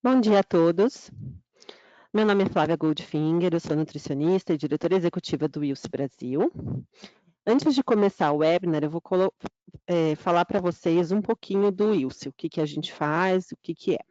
Bom dia a todos. Meu nome é Flávia Goldfinger, eu sou nutricionista e diretora executiva do Wilson Brasil. Antes de começar o webinar, eu vou falar para vocês um pouquinho do Wilson, o que, que a gente faz, o que, que é.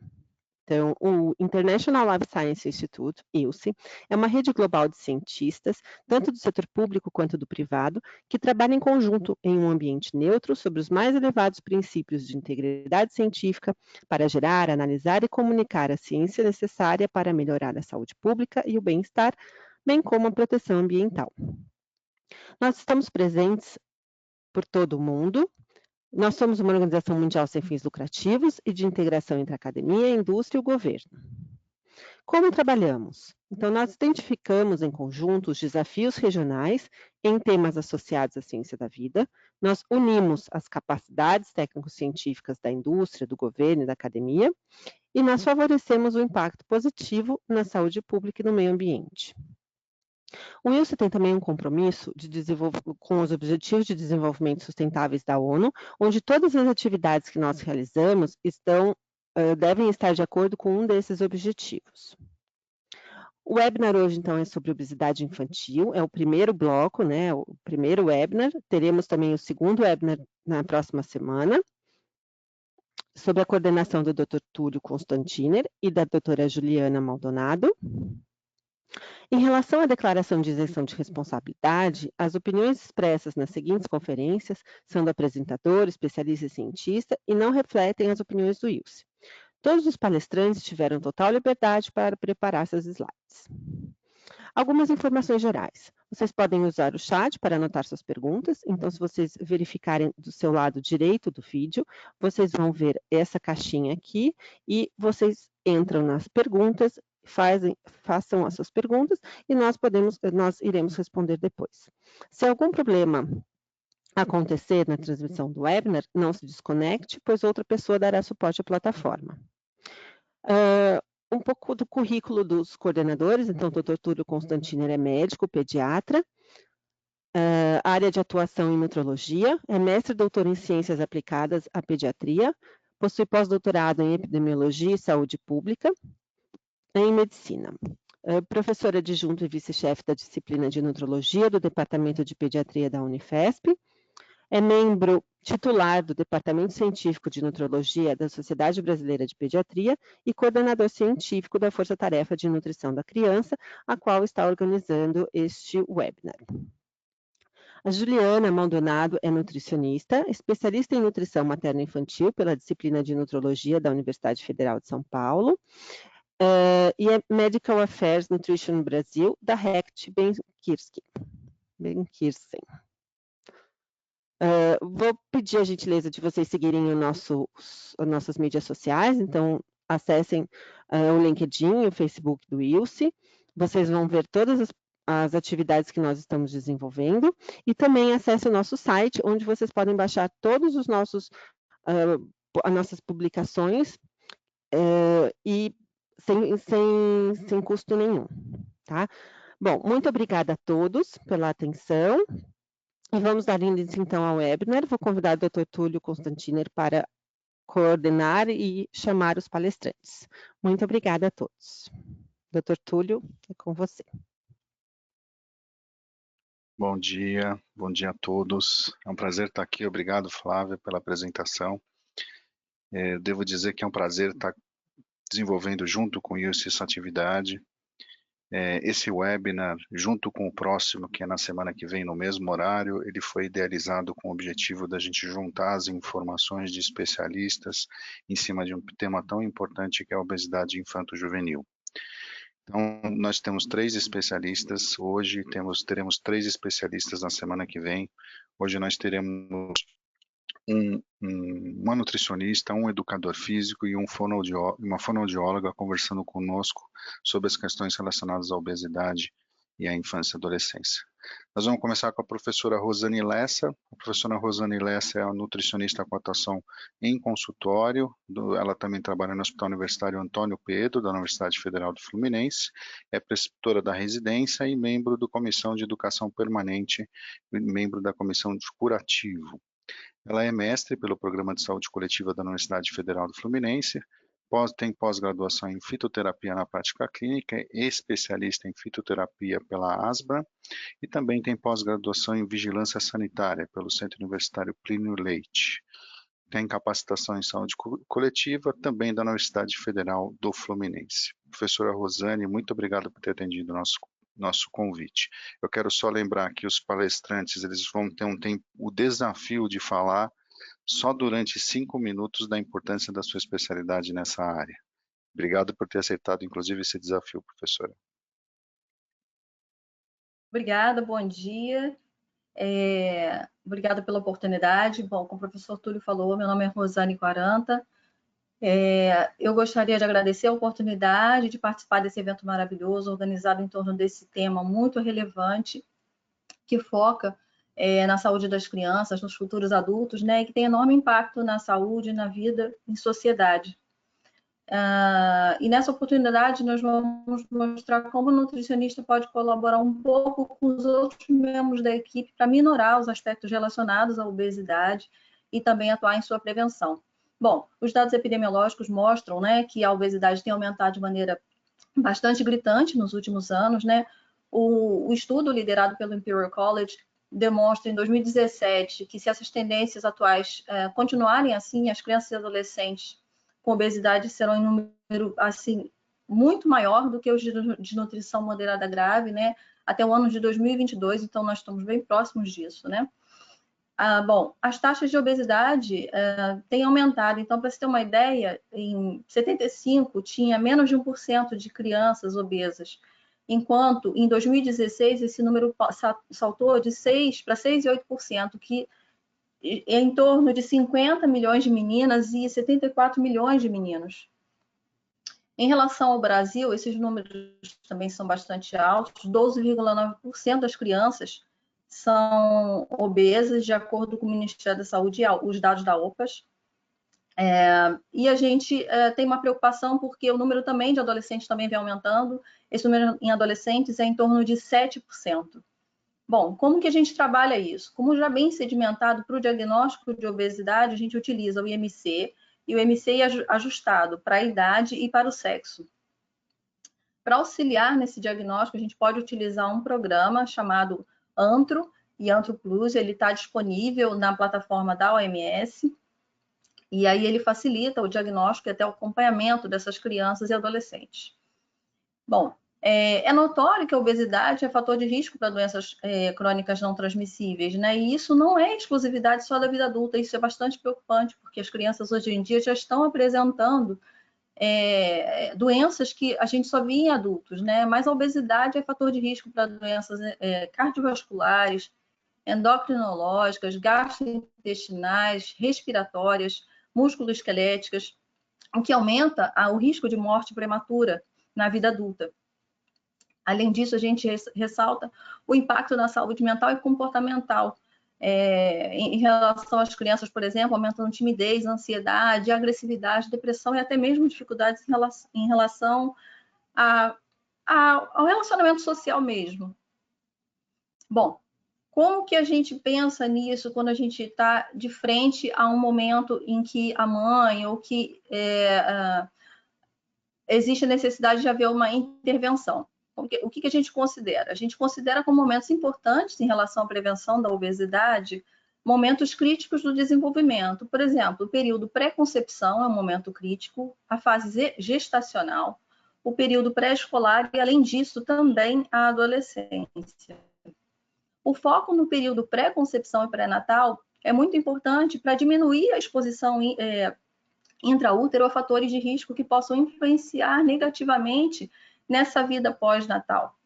Então, o International Life Science Institute, ILSI, é uma rede global de cientistas, tanto do setor público quanto do privado, que trabalha em conjunto em um ambiente neutro sobre os mais elevados princípios de integridade científica para gerar, analisar e comunicar a ciência necessária para melhorar a saúde pública e o bem-estar, bem como a proteção ambiental. Nós estamos presentes por todo o mundo. Nós somos uma organização mundial sem fins lucrativos e de integração entre a academia, a indústria e o governo. Como trabalhamos? Então, nós identificamos em conjunto os desafios regionais em temas associados à ciência da vida, nós unimos as capacidades técnico-científicas da indústria, do governo e da academia, e nós favorecemos o impacto positivo na saúde pública e no meio ambiente. O Wilson tem também um compromisso com os Objetivos de Desenvolvimento Sustentáveis da ONU, onde todas as atividades que nós realizamos devem estar de acordo com um desses objetivos. O webinar hoje, então, é sobre obesidade infantil, é o primeiro bloco, né, o primeiro webinar. Teremos também o segundo webinar na próxima semana, sob a coordenação do Dr. Túlio Constantiner e da doutora Juliana Maldonado. Em relação à declaração de isenção de responsabilidade, as opiniões expressas nas seguintes conferências são do apresentador, especialista e cientista e não refletem as opiniões do ILSE. Todos os palestrantes tiveram total liberdade para preparar seus slides. Algumas informações gerais. Vocês podem usar o chat para anotar suas perguntas. Então, se vocês verificarem do seu lado direito do vídeo, vocês vão ver essa caixinha aqui e vocês entram nas perguntas, façam as suas perguntas e nós iremos responder depois. Se algum problema acontecer na transmissão do webinar, não se desconecte, pois outra pessoa dará suporte à plataforma. Um pouco do currículo dos coordenadores. Então, o Dr. Túlio Constantiner é médico, pediatra, área de atuação em nutrologia, é mestre e doutor em ciências aplicadas à pediatria, possui pós-doutorado em epidemiologia e saúde pública, em medicina. Professora adjunto e vice-chefe da disciplina de nutrologia do Departamento de Pediatria da Unifesp, é membro titular do Departamento Científico de Nutrologia da Sociedade Brasileira de Pediatria e coordenador científico da Força Tarefa de Nutrição da Criança, a qual está organizando este webinar. A Juliana Maldonado é nutricionista, especialista em nutrição materno-infantil pela disciplina de Nutrologia da Universidade Federal de São Paulo, e é Medical Affairs Nutrition Brasil, da Hecht Benkirchen. Vou pedir a gentileza de vocês seguirem as nossas mídias sociais. Então, acessem o LinkedIn e o Facebook do ILSE. Vocês vão ver todas as atividades que nós estamos desenvolvendo. E também acesse o nosso site, onde vocês podem baixar todos os as nossas publicações e sem custo nenhum. Tá? Bom, muito obrigada a todos pela atenção. E vamos dar início, então, ao webinar. Vou convidar o Dr. Túlio Constantiner para coordenar e chamar os palestrantes. Muito obrigada a todos. Dr. Túlio, é com você. Bom dia a todos. É um prazer estar aqui. Obrigado, Flávia, pela apresentação. Devo dizer que é um prazer estar desenvolvendo junto com isso essa atividade. Esse webinar, junto com o próximo, que é na semana que vem, no mesmo horário, ele foi idealizado com o objetivo da gente juntar as informações de especialistas em cima de um tema tão importante que é a obesidade infanto-juvenil. Então, nós temos 3 especialistas hoje, teremos 3 especialistas na semana que vem. Hoje nós teremos uma nutricionista, um educador físico e uma fonoaudióloga conversando conosco sobre as questões relacionadas à obesidade e à infância e adolescência. Nós vamos começar com a professora Rosane Lessa. A professora Rosane Lessa é uma nutricionista com atuação em consultório. Ela também trabalha no Hospital Universitário Antônio Pedro, da Universidade Federal do Fluminense. É preceptora da residência e membro da Comissão de Educação Permanente, membro da Comissão de Curativo. Ela é mestre pelo Programa de Saúde Coletiva da Universidade Federal do Fluminense, tem pós-graduação em fitoterapia na prática clínica, é especialista em fitoterapia pela ASBRA e também tem pós-graduação em vigilância sanitária pelo Centro Universitário Plínio Leite. Tem capacitação em saúde coletiva também da Universidade Federal do Fluminense. Professora Rosane, muito obrigado por ter atendido nosso convite. Eu quero só lembrar que os palestrantes eles vão ter o desafio de falar só durante 5 minutos da importância da sua especialidade nessa área. Obrigado por ter aceitado, inclusive, esse desafio, professora. Obrigada, bom dia. Obrigada pela oportunidade. Bom, como o professor Túlio falou, meu nome é Rosane Quaranta. Eu gostaria de agradecer a oportunidade de participar desse evento maravilhoso, organizado em torno desse tema muito relevante, que foca na saúde das crianças, nos futuros adultos, né, e que tem enorme impacto na saúde, na vida, em sociedade. E nessa oportunidade nós vamos mostrar como o nutricionista pode colaborar um pouco com os outros membros da equipe para minorar os aspectos relacionados à obesidade e também atuar em sua prevenção. Bom, os dados epidemiológicos mostram, né, que a obesidade tem aumentado de maneira bastante gritante nos últimos anos, né? O estudo liderado pelo Imperial College demonstra em 2017 que se essas tendências atuais continuarem assim, as crianças e adolescentes com obesidade serão em número assim muito maior do que os de nutrição moderada grave, né? Até o ano de 2022, então nós estamos bem próximos disso, né? Bom, as taxas de obesidade têm aumentado. Então, para você ter uma ideia, em 75 tinha menos de 1% de crianças obesas, enquanto em 2016 esse número saltou de 6 para 6,8%, que é em torno de 50 milhões de meninas e 74 milhões de meninos. Em relação ao Brasil, esses números também são bastante altos. 12,9% das crianças são obesas, de acordo com o Ministério da Saúde, os dados da OPAS. E a gente tem uma preocupação porque o número também de adolescentes também vem aumentando. Esse número em adolescentes é em torno de 7%. Bom, como que a gente trabalha isso? Como já bem sedimentado para o diagnóstico de obesidade, a gente utiliza o IMC, e o IMC é ajustado para a idade e para o sexo. Para auxiliar nesse diagnóstico, a gente pode utilizar um programa chamado Antro e Antro Plus, ele está disponível na plataforma da OMS, e aí ele facilita o diagnóstico e até o acompanhamento dessas crianças e adolescentes. Bom, é notório que a obesidade é fator de risco para doenças crônicas não transmissíveis, né? E isso não é exclusividade só da vida adulta, isso é bastante preocupante, porque as crianças hoje em dia já estão apresentando doenças que a gente só via em adultos, né? Mas a obesidade é fator de risco para doenças cardiovasculares, endocrinológicas, gastrointestinais, respiratórias, musculoesqueléticas, o que aumenta o risco de morte prematura na vida adulta. Além disso, a gente ressalta o impacto na saúde mental e comportamental. Em relação às crianças, por exemplo, aumentando timidez, ansiedade, agressividade, depressão e até mesmo dificuldades em relação ao relacionamento social mesmo. Bom, como que a gente pensa nisso quando a gente está de frente a um momento em que a mãe ou que existe a necessidade de haver uma intervenção? O que a gente considera? A gente considera como momentos importantes em relação à prevenção da obesidade, momentos críticos do desenvolvimento. Por exemplo, o período pré-concepção é um momento crítico, a fase gestacional, o período pré-escolar e, além disso, também a adolescência. O foco no período pré-concepção e pré-natal é muito importante para diminuir a exposição intraútero a fatores de risco que possam influenciar negativamente nessa vida pós-natal.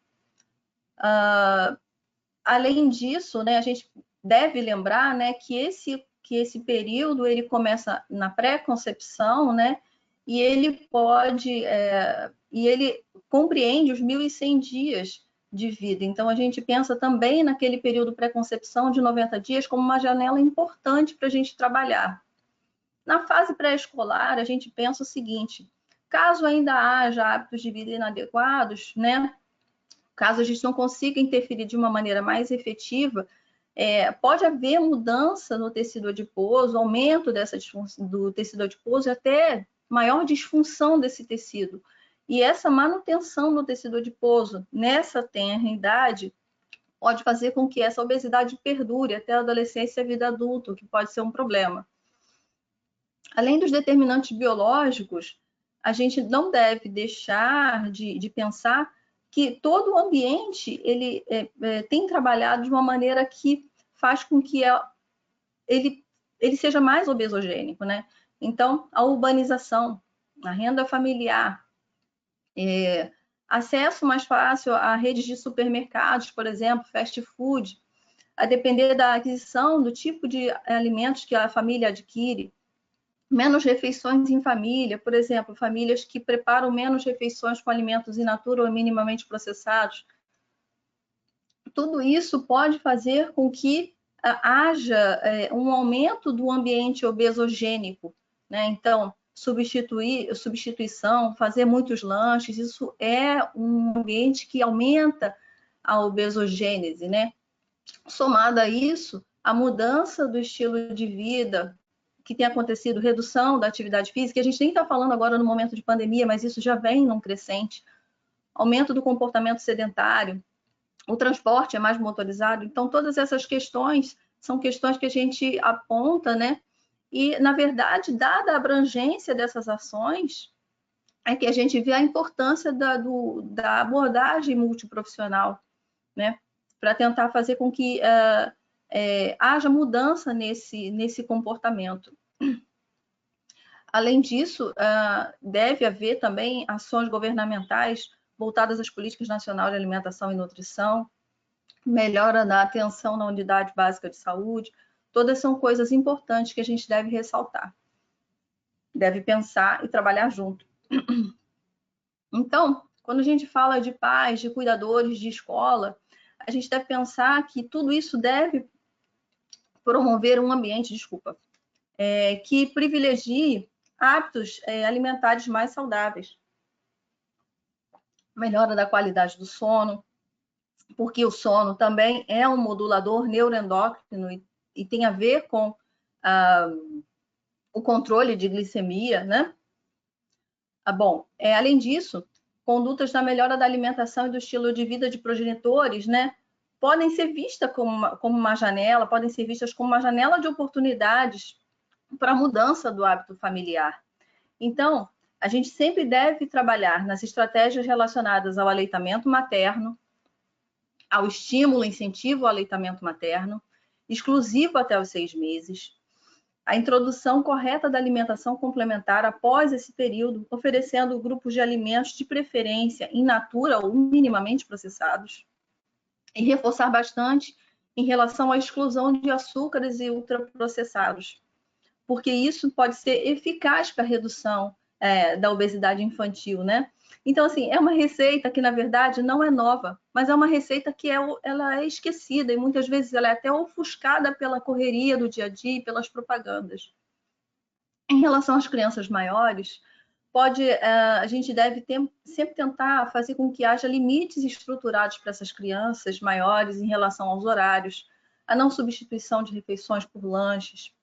Além disso, né, a gente deve lembrar, né, que esse período ele começa na pré-concepção, né, e ele compreende os 1.100 dias de vida. Então, a gente pensa também naquele período pré-concepção de 90 dias como uma janela importante para a gente trabalhar. Na fase pré-escolar, a gente pensa o seguinte: caso ainda haja hábitos de vida inadequados, né, caso a gente não consiga interferir de uma maneira mais efetiva, pode haver mudança no tecido adiposo, aumento do tecido adiposo e até maior disfunção desse tecido. E essa manutenção do tecido adiposo nessa tenra idade pode fazer com que essa obesidade perdure até a adolescência e a vida adulta, o que pode ser um problema. Além dos determinantes biológicos, a gente não deve deixar de pensar que todo o ambiente ele tem trabalhado de uma maneira que faz com que ele seja mais obesogênico, né? Então, a urbanização, a renda familiar, acesso mais fácil a redes de supermercados, por exemplo, fast food, a depender da aquisição do tipo de alimentos que a família adquire, menos refeições em família, por exemplo, famílias que preparam menos refeições com alimentos in natura ou minimamente processados. Tudo isso pode fazer com que haja um aumento do ambiente obesogênico, né? Então, substituição, fazer muitos lanches, isso é um ambiente que aumenta a obesogênese, né? Somado a isso, a mudança do estilo de vida que tem acontecido, redução da atividade física, a gente nem está falando agora no momento de pandemia, mas isso já vem num crescente, aumento do comportamento sedentário, o transporte é mais motorizado, então todas essas questões são questões que a gente aponta, né? E, na verdade, dada a abrangência dessas ações, é que a gente vê a importância da abordagem multiprofissional, né? Para tentar fazer com que haja mudança nesse comportamento. Além disso, deve haver também ações governamentais voltadas às políticas nacionais de alimentação e nutrição, melhora na atenção na unidade básica de saúde, todas são coisas importantes que a gente deve ressaltar, deve pensar e trabalhar junto. Então, quando a gente fala de pais, de cuidadores, de escola, a gente deve pensar que tudo isso deve promover um ambiente, que privilegie hábitos alimentares mais saudáveis. Melhora da qualidade do sono, porque o sono também é um modulador neuroendócrino e tem a ver com o controle de glicemia, né? Bom, além disso, condutas na melhora da alimentação e do estilo de vida de progenitores, né? Podem ser vistas como uma janela, podem ser vistas como uma janela de oportunidades para a mudança do hábito familiar. Então, a gente sempre deve trabalhar nas estratégias relacionadas ao aleitamento materno, ao estímulo e incentivo ao aleitamento materno, exclusivo até os 6 meses, a introdução correta da alimentação complementar após esse período, oferecendo grupos de alimentos de preferência in natura ou minimamente processados, e reforçar bastante em relação à exclusão de açúcares e ultraprocessados, porque isso pode ser eficaz para a redução da obesidade infantil, né? Então, assim, é uma receita que, na verdade, não é nova, mas é uma receita que ela é esquecida e muitas vezes ela é até ofuscada pela correria do dia a dia e pelas propagandas. Em relação às crianças maiores, a gente deve sempre tentar fazer com que haja limites estruturados para essas crianças maiores em relação aos horários, a não substituição de refeições por lanches.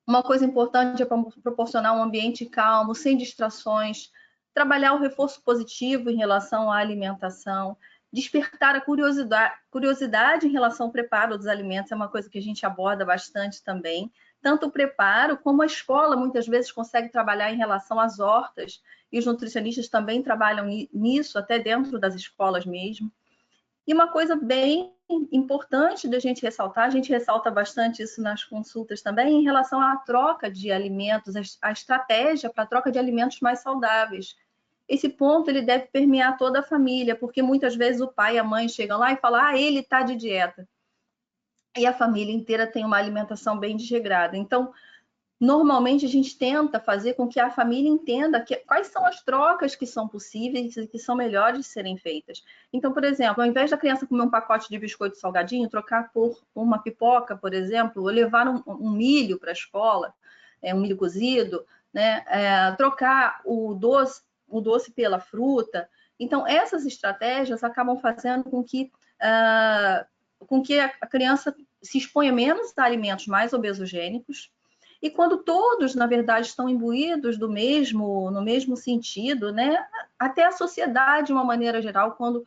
Uma coisa importante é proporcionar um ambiente calmo, sem distrações, trabalhar o reforço positivo em relação à alimentação, despertar a curiosidade em relação ao preparo dos alimentos, é uma coisa que a gente aborda bastante também. Tanto o preparo como a escola muitas vezes consegue trabalhar em relação às hortas, e os nutricionistas também trabalham nisso, até dentro das escolas mesmo. E uma coisa bem importante da gente ressaltar, a gente ressalta bastante isso nas consultas também, em relação à troca de alimentos, a estratégia para a troca de alimentos mais saudáveis. Esse ponto ele deve permear toda a família, porque muitas vezes o pai e a mãe chegam lá e falam, ele está de dieta. E a família inteira tem uma alimentação bem desregrada. Então, normalmente a gente tenta fazer com que a família entenda quais são as trocas que são possíveis e que são melhores de serem feitas. Então, por exemplo, ao invés da criança comer um pacote de biscoito salgadinho, trocar por uma pipoca, por exemplo, ou levar um milho para a escola, um milho cozido, né? Trocar o doce pela fruta. Então, essas estratégias acabam fazendo com que a criança se exponha menos a alimentos mais obesogênicos E quando todos, na verdade, estão imbuídos no mesmo sentido, né? Até a sociedade, de uma maneira geral, quando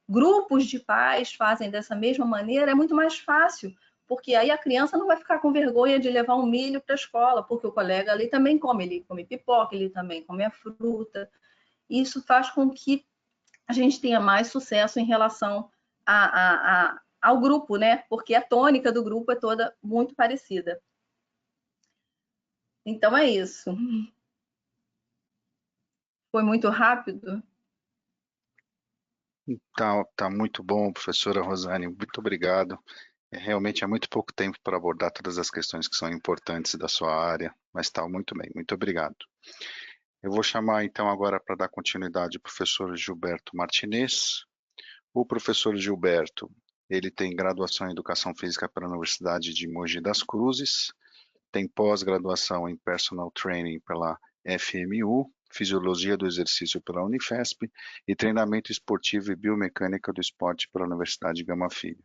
grupos de pais fazem dessa mesma maneira, é muito mais fácil, porque aí a criança não vai ficar com vergonha de levar um milho para a escola, porque o colega ali também come, ele come pipoca, ele também come a fruta. Isso faz com que a gente tenha mais sucesso em relação ao grupo, né? Porque a tônica do grupo é toda muito parecida. Então é isso. Foi muito rápido? Tá muito bom, professora Rosane, muito obrigado. Realmente é muito pouco tempo para abordar todas as questões que são importantes da sua área, mas está muito bem, muito obrigado. Eu vou chamar então agora para dar continuidade o professor Gilberto Martinez. O professor Gilberto, ele tem graduação em Educação Física pela Universidade de Mogi das Cruzes, tem pós-graduação em Personal Training pela FMU, Fisiologia do Exercício pela Unifesp e Treinamento Esportivo e Biomecânica do Esporte pela Universidade Gama Filho.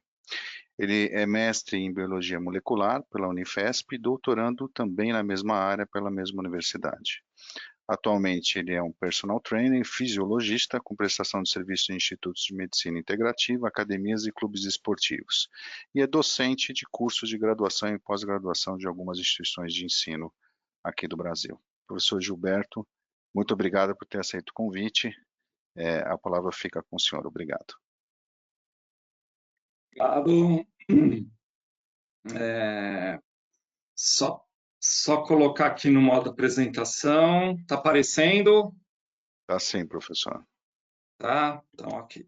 Ele é mestre em Biologia Molecular pela Unifesp e doutorando também na mesma área pela mesma universidade. Atualmente, ele é um personal trainer, fisiologista com prestação de serviço em institutos de medicina integrativa, academias e clubes esportivos. E é docente de cursos de graduação e pós-graduação de algumas instituições de ensino aqui do Brasil. Professor Gilberto, muito obrigado por ter aceito o convite. A palavra fica com o senhor. Obrigado. Obrigado. Só colocar aqui no modo apresentação. Está aparecendo? Tá sim, professor. Tá? Então, ok.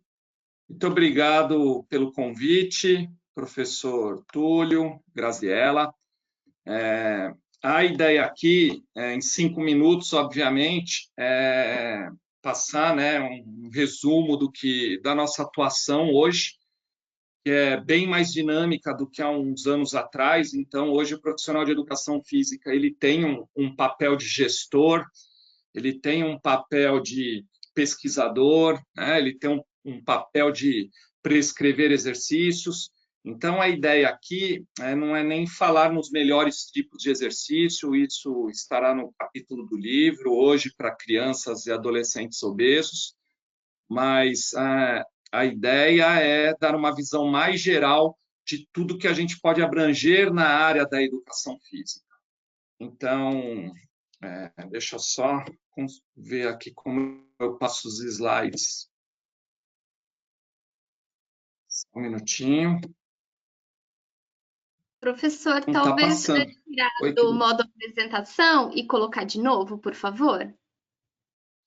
Muito obrigado pelo convite, professor Túlio, Graziella. A ideia aqui, em 5 minutos, obviamente, é passar, né, um resumo da nossa atuação hoje, que é bem mais dinâmica do que há uns anos atrás. Então, hoje, o profissional de educação física ele tem um papel de gestor, ele tem um papel de pesquisador, né? Ele tem um papel de prescrever exercícios. Então, a ideia aqui não é nem falar nos melhores tipos de exercício, isso estará no capítulo do livro, hoje para crianças e adolescentes obesos, mas a ideia é dar uma visão mais geral de tudo que a gente pode abranger na área da educação física. Então, deixa eu só ver aqui como eu passo os slides. Um minutinho. Professor, Não talvez tá tirar Oi, do modo apresentação e colocar de novo, por favor?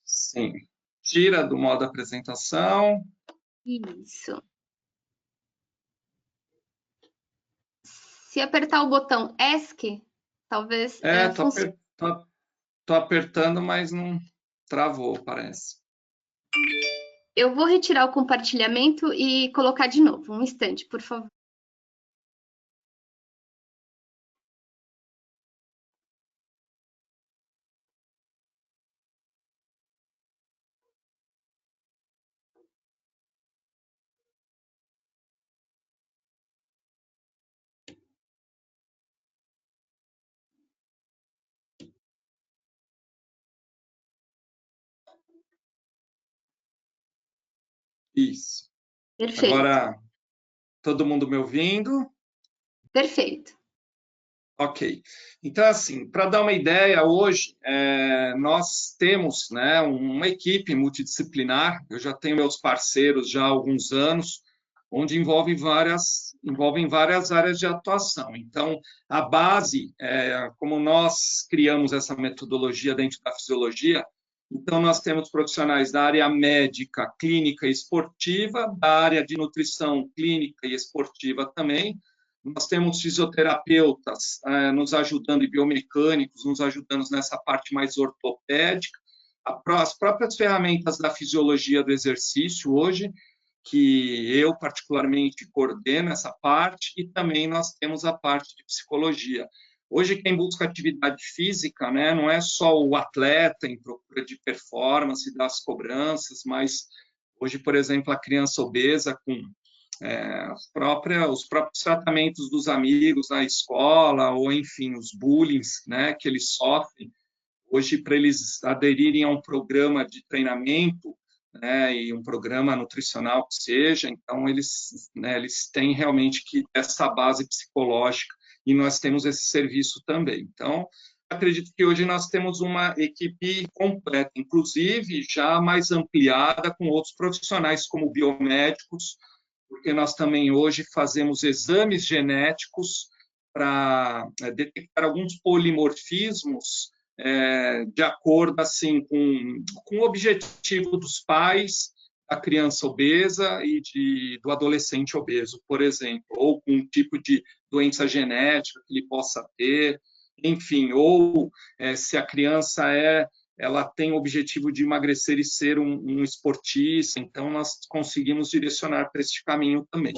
Sim. Tira do modo apresentação. Isso. Se apertar o botão ESC, talvez funcione. Tô apertando, mas não travou, parece. Eu vou retirar o compartilhamento e colocar de novo. Um instante, por favor. Isso. Perfeito. Agora, todo mundo me ouvindo? Perfeito. Ok. Então, assim, para dar uma ideia, hoje nós temos, né, uma equipe multidisciplinar. Eu já tenho meus parceiros já há alguns anos, onde envolvem várias áreas de atuação. Então, a base, como nós criamos essa metodologia dentro da fisiologia, então nós temos profissionais da área médica, clínica e esportiva, da área de nutrição clínica e esportiva também. Nós temos fisioterapeutas nos ajudando e biomecânicos nos ajudando nessa parte mais ortopédica. As próprias ferramentas da fisiologia do exercício hoje, que eu particularmente coordeno essa parte, e também nós temos a parte de psicologia. Hoje, quem busca atividade física, né, não é só o atleta em procura de performance, das cobranças, mas hoje, por exemplo, a criança obesa com os próprios tratamentos dos amigos na escola, ou, enfim, os bullying, né, que eles sofrem. Hoje, para eles aderirem a um programa de treinamento, né, e um programa nutricional que seja, então eles têm realmente que ter essa base psicológica, e nós temos esse serviço também. Então, acredito que hoje nós temos uma equipe completa, inclusive já mais ampliada com outros profissionais, como biomédicos, porque nós também hoje fazemos exames genéticos para detectar alguns polimorfismos de acordo assim com o objetivo dos pais, da criança obesa e do adolescente obeso, por exemplo, ou com um tipo de doença genética que ele possa ter, enfim, ou se a criança ela tem o objetivo de emagrecer e ser um esportista, então nós conseguimos direcionar para este caminho também.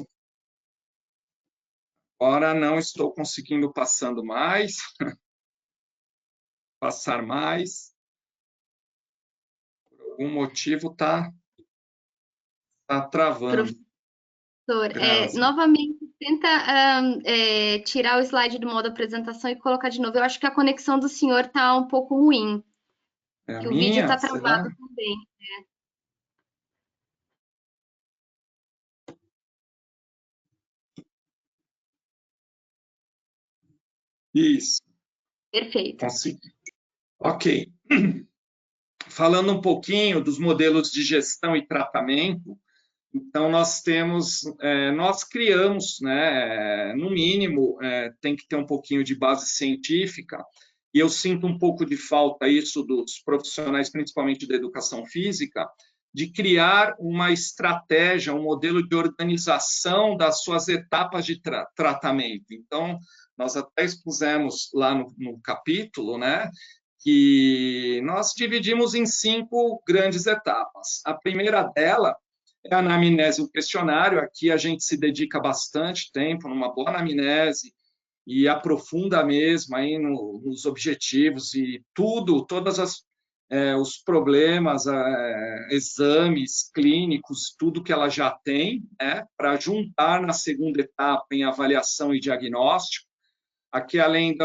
Agora não estou conseguindo passar mais. Por algum motivo está travando. Professor, novamente, tenta tirar o slide do modo apresentação e colocar de novo. Eu acho que a conexão do senhor está um pouco ruim. Que o vídeo está travado também. Isso. Perfeito. Consegui. Ok. Falando um pouquinho dos modelos de gestão e tratamento, então nós criamos, né, no mínimo, tem que ter um pouquinho de base científica, e eu sinto um pouco de falta isso dos profissionais, principalmente da educação física, de criar uma estratégia, um modelo de organização das suas etapas de tratamento. Então, nós até expusemos lá no capítulo, né, que nós dividimos em 5 grandes etapas. A primeira dela é a anamnese, o questionário. Aqui a gente se dedica bastante tempo numa boa anamnese e aprofunda mesmo aí nos objetivos e todas os problemas, exames clínicos, tudo que ela já tem, né, para juntar na segunda etapa em avaliação e diagnóstico. Aqui, além de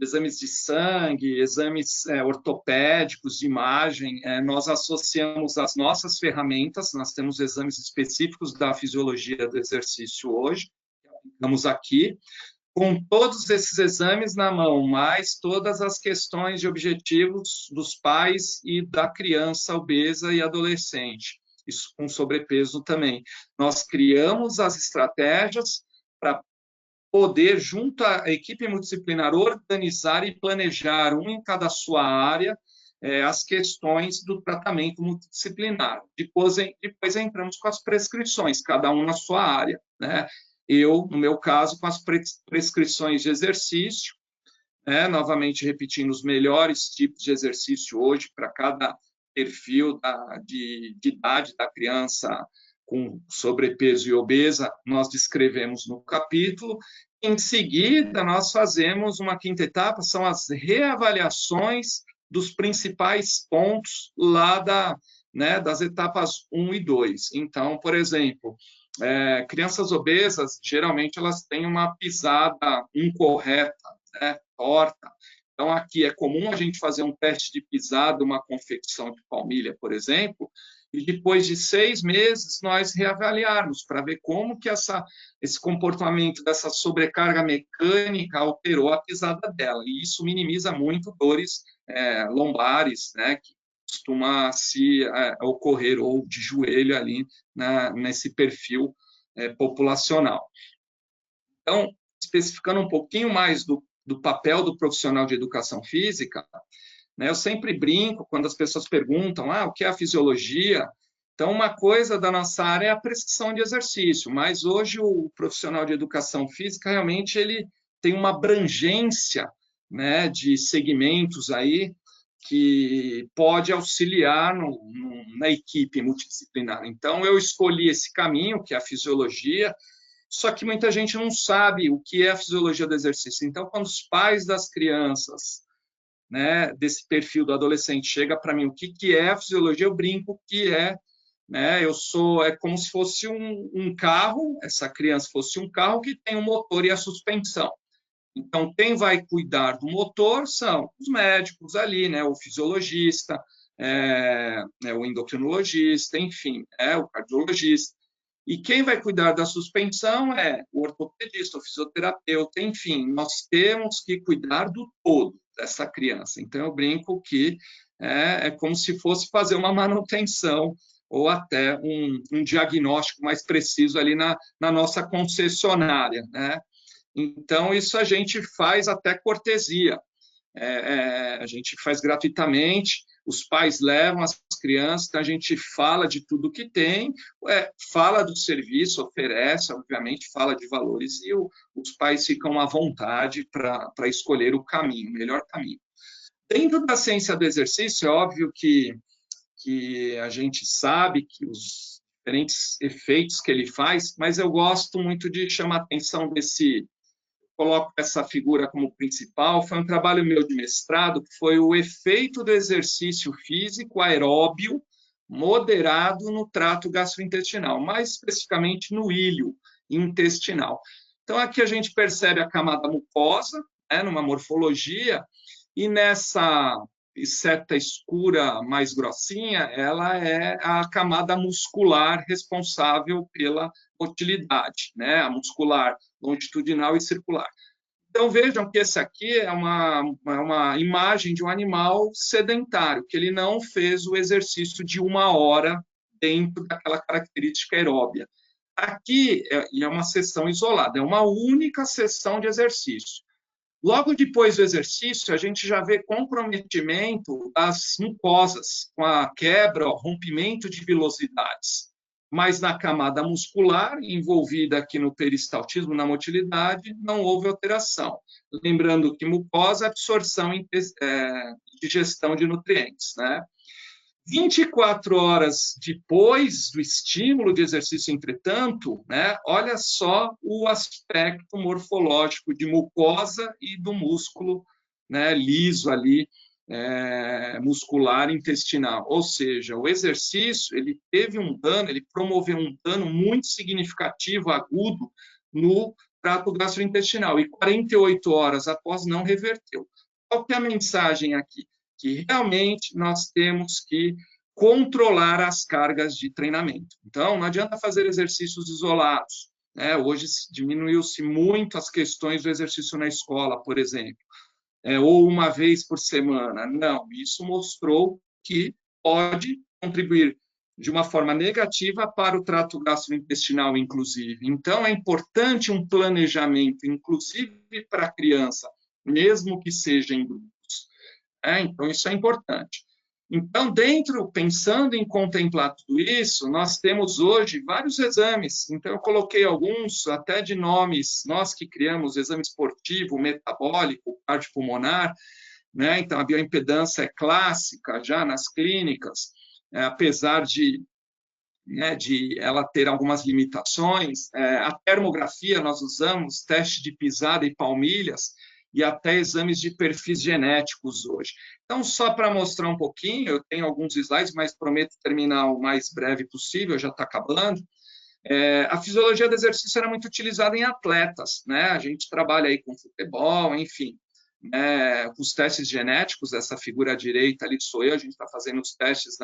exames de sangue, exames ortopédicos, de imagem, nós associamos as nossas ferramentas, nós temos exames específicos da fisiologia do exercício hoje, que aplicamos aqui, com todos esses exames na mão, mais todas as questões de objetivos dos pais e da criança obesa e adolescente, isso com sobrepeso também. Nós criamos as estratégias para poder, junto à equipe multidisciplinar, organizar e planejar, um em cada sua área, as questões do tratamento multidisciplinar. Depois entramos com as prescrições, cada um na sua área, né? Eu, no meu caso, com as prescrições de exercício, né? Novamente repetindo os melhores tipos de exercício hoje para cada perfil de idade da criança com sobrepeso e obesa, nós descrevemos no capítulo. Em seguida, nós fazemos uma quinta etapa, são as reavaliações dos principais pontos lá das etapas 1 e 2. Então, por exemplo, crianças obesas, geralmente, elas têm uma pisada incorreta, né, torta. Então, aqui é comum a gente fazer um teste de pisada, uma confecção de palmilha, por exemplo, e depois de 6 meses nós reavaliarmos para ver como que esse comportamento dessa sobrecarga mecânica alterou a pisada dela. E isso minimiza muito dores lombares, né, que costuma se ocorrer, ou de joelho ali nesse perfil populacional. Então, especificando um pouquinho mais do papel do profissional de educação física, né, eu sempre brinco quando as pessoas perguntam o que é a fisiologia. Então, uma coisa da nossa área é a prescrição de exercício, mas hoje o profissional de educação física realmente ele tem uma abrangência, né, de segmentos aí que pode auxiliar na equipe multidisciplinar. Então, eu escolhi esse caminho, que é a fisiologia, só que muita gente não sabe o que é a fisiologia do exercício. Então, quando os pais das crianças, né, desse perfil do adolescente chega para mim, o que é a fisiologia, eu brinco que é né? É como se fosse um carro, essa criança fosse um carro que tem um motor e a suspensão. Então, quem vai cuidar do motor são os médicos ali, né? O fisiologista, o endocrinologista, enfim, o cardiologista. E quem vai cuidar da suspensão é o ortopedista, o fisioterapeuta, enfim, nós temos que cuidar do todo dessa criança. Então, eu brinco que é como se fosse fazer uma manutenção ou até um diagnóstico mais preciso ali na nossa concessionária, né? Então, isso a gente faz até cortesia. A gente faz gratuitamente, os pais levam as crianças, então a gente fala de tudo que tem, fala do serviço, oferece, obviamente, fala de valores, e os pais ficam à vontade para escolher o caminho, o melhor caminho. Dentro da ciência do exercício, é óbvio que a gente sabe que os diferentes efeitos que ele faz, mas eu gosto muito de chamar a atenção coloco essa figura como principal, foi um trabalho meu de mestrado, que foi o efeito do exercício físico aeróbio moderado no trato gastrointestinal, mais especificamente no ilho intestinal. Então, aqui a gente percebe a camada mucosa, numa morfologia, e nessa seta escura mais grossinha, ela é a camada muscular responsável pela motilidade, né? A muscular longitudinal e circular. Então, vejam que esse aqui é uma imagem de um animal sedentário, que ele não fez o exercício de 1 hora dentro daquela característica aeróbia. Aqui é uma sessão isolada, é uma única sessão de exercício. Logo depois do exercício, a gente já vê comprometimento das mucosas, com a quebra, rompimento de vilosidades. Mas na camada muscular, envolvida aqui no peristaltismo, na motilidade, não houve alteração. Lembrando que mucosa é absorção e digestão de nutrientes, né? 24 horas depois do estímulo de exercício, entretanto, né, olha só o aspecto morfológico de mucosa e do músculo, né, liso ali, muscular intestinal. Ou seja, o exercício ele teve um dano, ele promoveu um dano muito significativo, agudo, no trato gastrointestinal, e 48 horas após não reverteu. Qual que é a mensagem aqui? Que realmente nós temos que controlar as cargas de treinamento. Então, não adianta fazer exercícios isolados, né? Hoje diminuiu-se muito as questões do exercício na escola, por exemplo, ou uma vez por semana. Não, isso mostrou que pode contribuir de uma forma negativa para o trato gastrointestinal, inclusive. Então, é importante um planejamento, inclusive para a criança, mesmo que seja em grupos. Então, isso é importante. Então, pensando em contemplar tudo isso, nós temos hoje vários exames. Então, eu coloquei alguns até de nomes, nós que criamos exame esportivo, metabólico, cardiopulmonar, né? Então, a bioimpedância é clássica já nas clínicas, apesar de ela ter algumas limitações. A termografia nós usamos, teste de pisada e palmilhas, e até exames de perfis genéticos hoje. Então, só para mostrar um pouquinho, eu tenho alguns slides, mas prometo terminar o mais breve possível, já está acabando. A fisiologia do exercício era muito utilizada em atletas, né? A gente trabalha aí com futebol, enfim, os testes genéticos, essa figura à direita ali sou eu, a gente está fazendo os testes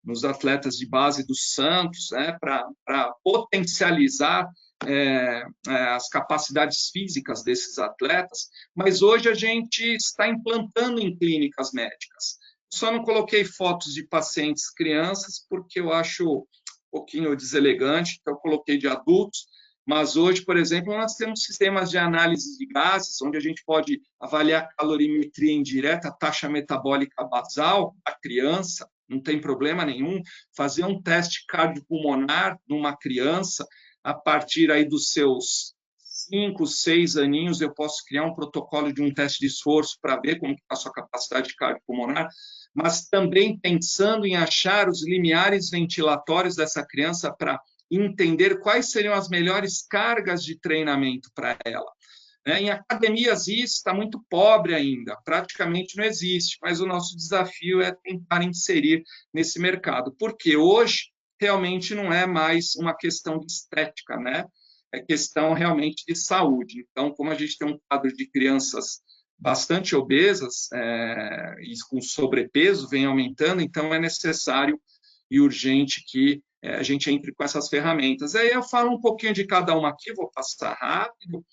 nos atletas de base do Santos, né? Para potencializar as capacidades físicas desses atletas, mas hoje a gente está implantando em clínicas médicas. Só não coloquei fotos de pacientes crianças, porque eu acho um pouquinho deselegante, então eu coloquei de adultos, mas hoje, por exemplo, nós temos sistemas de análise de gases, onde a gente pode avaliar a calorimetria indireta, a taxa metabólica basal da criança, não tem problema nenhum, fazer um teste cardiopulmonar numa criança. A partir aí dos seus 5, 6 aninhos, eu posso criar um protocolo de um teste de esforço para ver como está a sua capacidade cardiopulmonar, mas também pensando em achar os limiares ventilatórios dessa criança para entender quais seriam as melhores cargas de treinamento para ela. Em academias isso está muito pobre ainda, praticamente não existe, mas o nosso desafio é tentar inserir nesse mercado, porque hoje realmente não é mais uma questão de estética, né? É questão realmente de saúde. Então, como a gente tem um quadro de crianças bastante obesas e com sobrepeso, vem aumentando, então é necessário e urgente que a gente entre com essas ferramentas. Aí eu falo um pouquinho de cada uma aqui, vou passar rápido,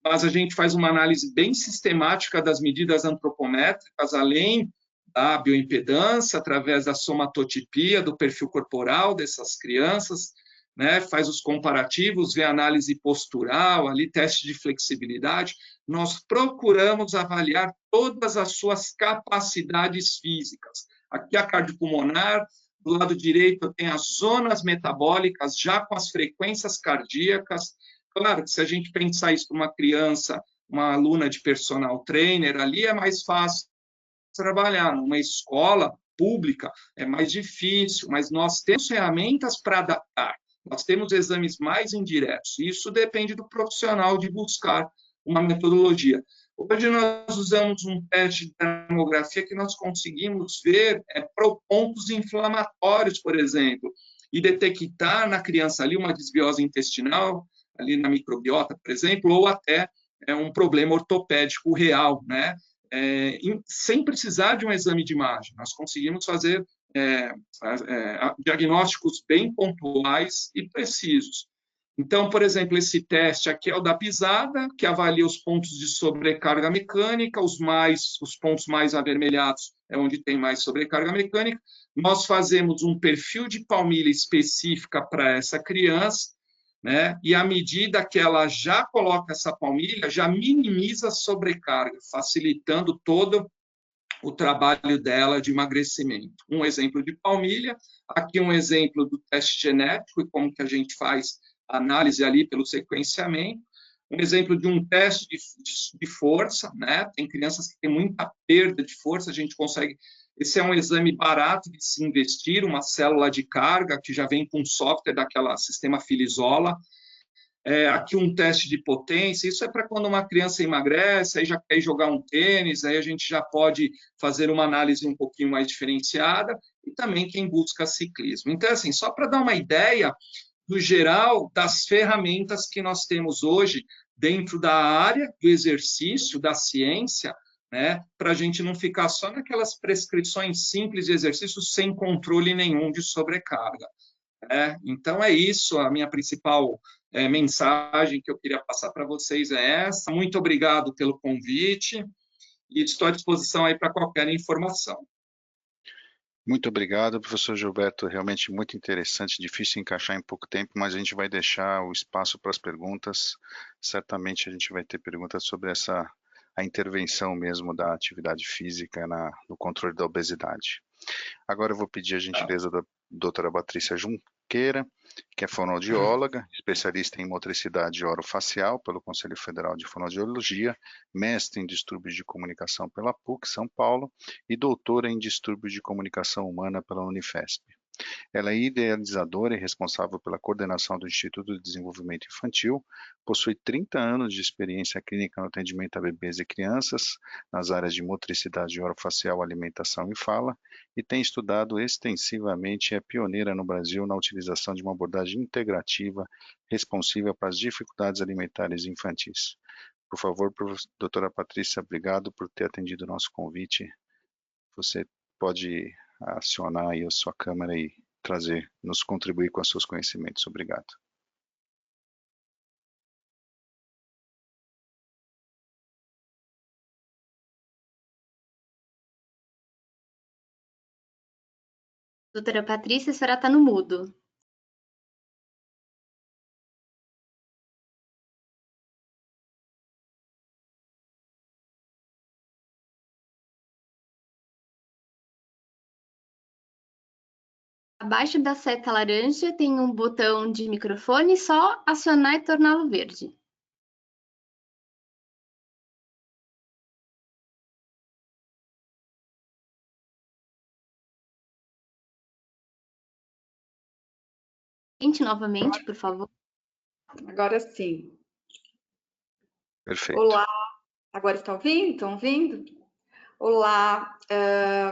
mas a gente faz uma análise bem sistemática das medidas antropométricas, além da bioimpedância, através da somatotipia, do perfil corporal dessas crianças, né? Faz os comparativos, vê análise postural, ali teste de flexibilidade. Nós procuramos avaliar todas as suas capacidades físicas. Aqui a cardiopulmonar, do lado direito tem as zonas metabólicas, já com as frequências cardíacas. Claro que se a gente pensar isso para uma criança, uma aluna de personal trainer, ali é mais fácil trabalhar. Numa escola pública é mais difícil, mas nós temos ferramentas para adaptar. Nós temos exames mais indiretos. Isso depende do profissional de buscar uma metodologia. Hoje nós usamos um teste de termografia que nós conseguimos ver pontos inflamatórios, por exemplo, e detectar na criança ali uma desbiose intestinal, ali na microbiota, por exemplo, ou até um problema ortopédico real, né? Sem precisar de um exame de imagem. Nós conseguimos fazer diagnósticos bem pontuais e precisos. Então, por exemplo, esse teste aqui é o da pisada, que avalia os pontos de sobrecarga mecânica, os pontos mais avermelhados é onde tem mais sobrecarga mecânica. Nós fazemos um perfil de palmilha específica para essa criança, né? E à medida que ela já coloca essa palmilha, já minimiza a sobrecarga, facilitando todo o trabalho dela de emagrecimento. Um exemplo de palmilha, aqui um exemplo do teste genético e como que a gente faz análise ali pelo sequenciamento. Um exemplo de um teste de força, né? Tem crianças que têm muita perda de força, a gente consegue. Esse é um exame barato de se investir, uma célula de carga que já vem com um software daquela sistema Filizola. Aqui um teste de potência, isso é para quando uma criança emagrece, aí já quer jogar um tênis, aí a gente já pode fazer uma análise um pouquinho mais diferenciada, e também quem busca ciclismo. Então, assim, só para dar uma ideia do geral das ferramentas que nós temos hoje dentro da área do exercício, da ciência, né, para a gente não ficar só naquelas prescrições simples de exercício sem controle nenhum de sobrecarga. Então, é isso, a minha principal mensagem que eu queria passar para vocês é essa. Muito obrigado pelo convite e estou à disposição aí para qualquer informação. Muito obrigado, professor Gilberto, realmente muito interessante, difícil encaixar em pouco tempo, mas a gente vai deixar o espaço para as perguntas. Certamente a gente vai ter perguntas sobre a intervenção mesmo da atividade física no controle da obesidade. Agora eu vou pedir a gentileza da doutora Patrícia Junqueira, que é fonoaudióloga, especialista em motricidade orofacial pelo Conselho Federal de Fonoaudiologia, mestre em distúrbios de comunicação pela PUC, São Paulo, e doutora em distúrbios de comunicação humana pela Unifesp. Ela é idealizadora e responsável pela coordenação do Instituto de Desenvolvimento Infantil, possui 30 anos de experiência clínica no atendimento a bebês e crianças, nas áreas de motricidade orofacial, alimentação e fala, e tem estudado extensivamente e é pioneira no Brasil na utilização de uma abordagem integrativa responsiva para as dificuldades alimentares infantis. Por favor, doutora Patrícia, obrigado por ter atendido o nosso convite. Você pode acionar aí a sua câmera e nos contribuir com os seus conhecimentos. Obrigado. Doutora Patrícia, a senhora está no mudo. Abaixo da seta laranja tem um botão de microfone, só acionar e torná-lo verde. Tente novamente, por favor. Agora sim. Perfeito. Olá, agora estão ouvindo? Estão ouvindo? Olá,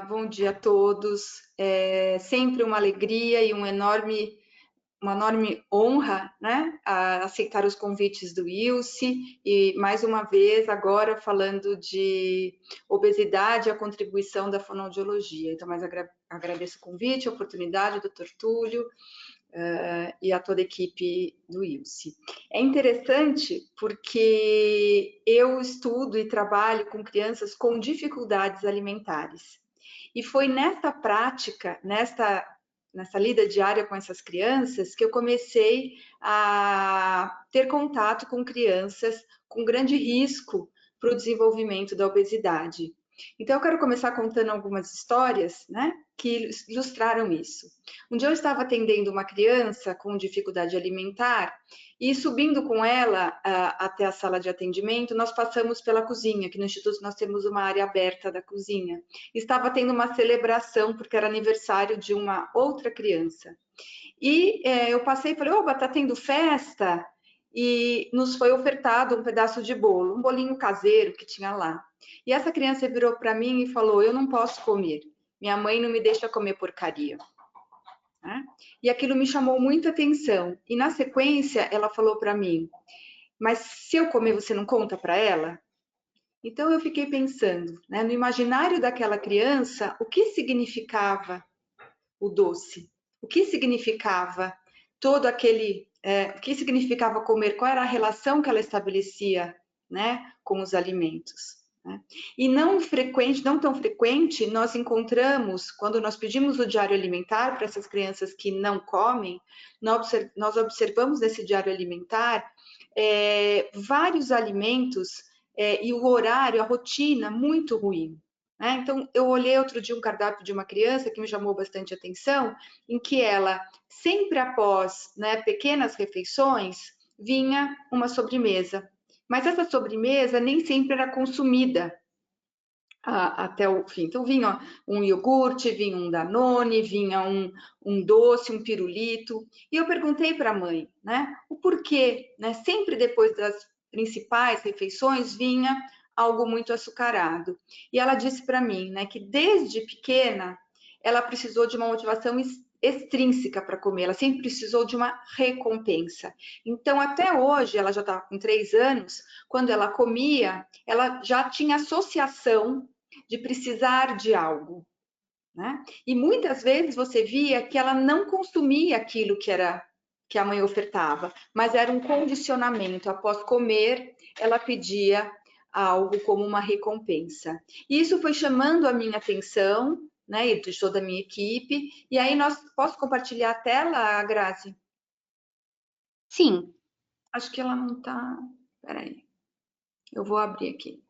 bom dia a todos. É sempre uma alegria e um enorme uma enorme honra, né, a aceitar os convites do ILSE e, mais uma vez, agora falando de obesidade e a contribuição da fonoaudiologia. Então, mais agradeço o convite, a oportunidade, Dr. Túlio, e a toda a equipe do ILSE. É interessante porque eu estudo e trabalho com crianças com dificuldades alimentares. E foi nessa prática, nessa lida diária com essas crianças, que eu comecei a ter contato com crianças com grande risco para o desenvolvimento da obesidade. Então, eu quero começar contando algumas histórias, né, que ilustraram isso. Um dia eu estava atendendo uma criança com dificuldade alimentar e, subindo com ela até a sala de atendimento, nós passamos pela cozinha, que no Instituto nós temos uma área aberta da cozinha. Estava tendo uma celebração, porque era aniversário de uma outra criança. E eu passei e falei, opa, tá tendo festa? E nos foi ofertado um pedaço de bolo, um bolinho caseiro que tinha lá. E essa criança virou para mim e falou, eu não posso comer, minha mãe não me deixa comer porcaria. E aquilo me chamou muita atenção. E na sequência ela falou para mim, mas se eu comer você não conta para ela? Então eu fiquei pensando, né, no imaginário daquela criança, o que significava o doce? O que significava todo aquele... o que significava comer? Qual era a relação que ela estabelecia, né, com os alimentos? Né? E não tão frequente, nós encontramos, quando nós pedimos o diário alimentar para essas crianças que não comem, nós observamos nesse diário alimentar vários alimentos e o horário, a rotina muito ruim. Né? Então, eu olhei outro dia um cardápio de uma criança que me chamou bastante atenção, em que ela, sempre após, né, pequenas refeições, vinha uma sobremesa. Mas essa sobremesa nem sempre era consumida até o fim. Então, vinha um iogurte, vinha um Danone, vinha um doce, um pirulito. E eu perguntei para a mãe, né, o porquê, né, sempre depois das principais refeições vinha algo muito açucarado. E ela disse para mim, né, que desde pequena ela precisou de uma motivação extrínseca para comer, ela sempre precisou de uma recompensa. Então, até hoje, ela já está com 3 anos, quando ela comia, ela já tinha associação de precisar de algo. Né? E muitas vezes você via que ela não consumia aquilo que a mãe ofertava, mas era um condicionamento. Após comer, ela pedia algo como uma recompensa. E isso foi chamando a minha atenção, né, e de toda a minha equipe. E aí, posso compartilhar a tela, Grazi? Sim. Acho que ela não está... Peraí. Eu vou abrir aqui.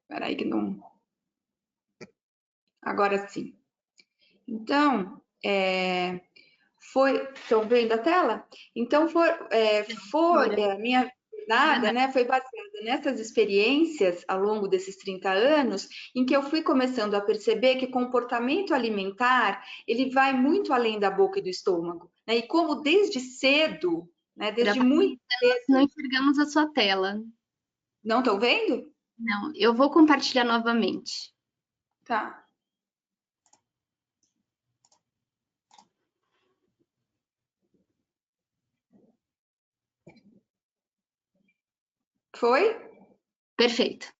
Peraí que não... Agora sim. Então, estão vendo a tela? Então, a minha jornada, né, foi baseada nessas experiências ao longo desses 30 anos, em que eu fui começando a perceber que comportamento alimentar, ele vai muito além da boca e do estômago. Né? E como desde cedo, né, desde muito cedo... Não enxergamos a sua tela. Não estão vendo? Não, eu vou compartilhar novamente. Tá. Foi? Perfeito.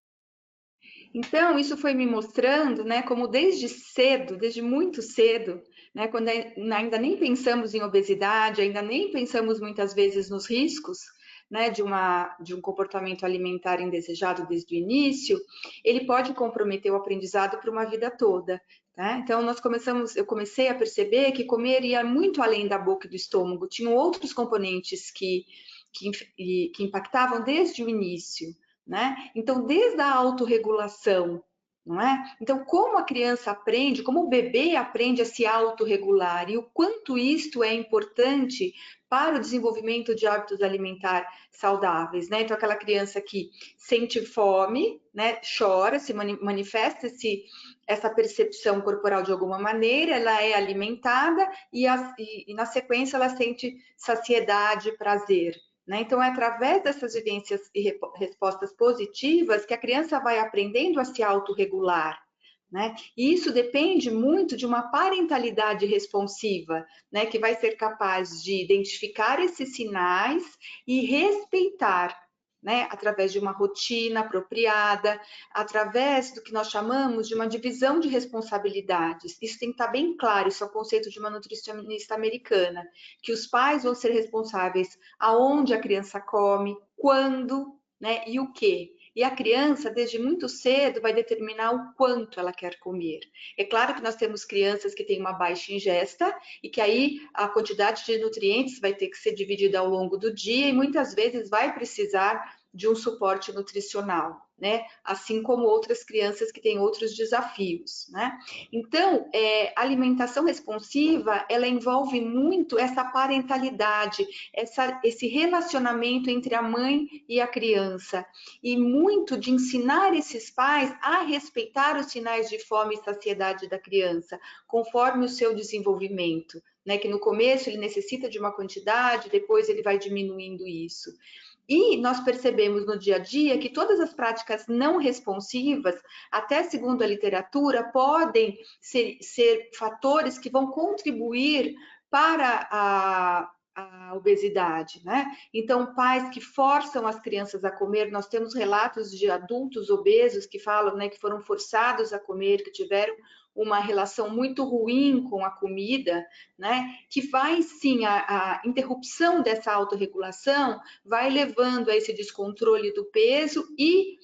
Então, isso foi me mostrando, né, como desde cedo, desde muito cedo, né, quando ainda nem pensamos em obesidade, ainda nem pensamos muitas vezes nos riscos, né, de um comportamento alimentar indesejado desde o início, ele pode comprometer o aprendizado para uma vida toda. Tá? Então, eu comecei a perceber que comer ia muito além da boca e do estômago, tinham outros componentes que impactavam desde o início. Né? Então, desde a autorregulação, não é? Então, como a criança aprende, como o bebê aprende a se autorregular e o quanto isto é importante para o desenvolvimento de hábitos alimentares saudáveis, né? Então, aquela criança que sente fome, né? Chora, se manifesta essa percepção corporal de alguma maneira, ela é alimentada e na sequência ela sente saciedade, prazer. né? Então, é através dessas vivências e respostas positivas que a criança vai aprendendo a se autorregular, né? E isso depende muito de uma parentalidade responsiva, né? Que vai ser capaz de identificar esses sinais e respeitar, né? Através de uma rotina apropriada, através do que nós chamamos de uma divisão de responsabilidades. Isso tem que estar bem claro, isso é o conceito de uma nutricionista americana, que os pais vão ser responsáveis aonde a criança come, quando, né? E o quê? E a criança, desde muito cedo, vai determinar o quanto ela quer comer. É claro que nós temos crianças que têm uma baixa ingesta e que aí a quantidade de nutrientes vai ter que ser dividida ao longo do dia e muitas vezes vai precisar de um suporte nutricional, né? Assim como outras crianças que têm outros desafios, né? Então, a alimentação responsiva, ela envolve muito essa parentalidade, esse relacionamento entre a mãe e a criança, e muito de ensinar esses pais a respeitar os sinais de fome e saciedade da criança, conforme o seu desenvolvimento, né? Que no começo ele necessita de uma quantidade, depois ele vai diminuindo isso. E nós percebemos no dia a dia que todas as práticas não responsivas, até segundo a literatura, podem ser fatores que vão contribuir para a obesidade, né? Então, pais que forçam as crianças a comer, nós temos relatos de adultos obesos que falam, né, que foram forçados a comer, que tiveram uma relação muito ruim com a comida, né? Que vai sim, a interrupção dessa autorregulação vai levando a esse descontrole do peso e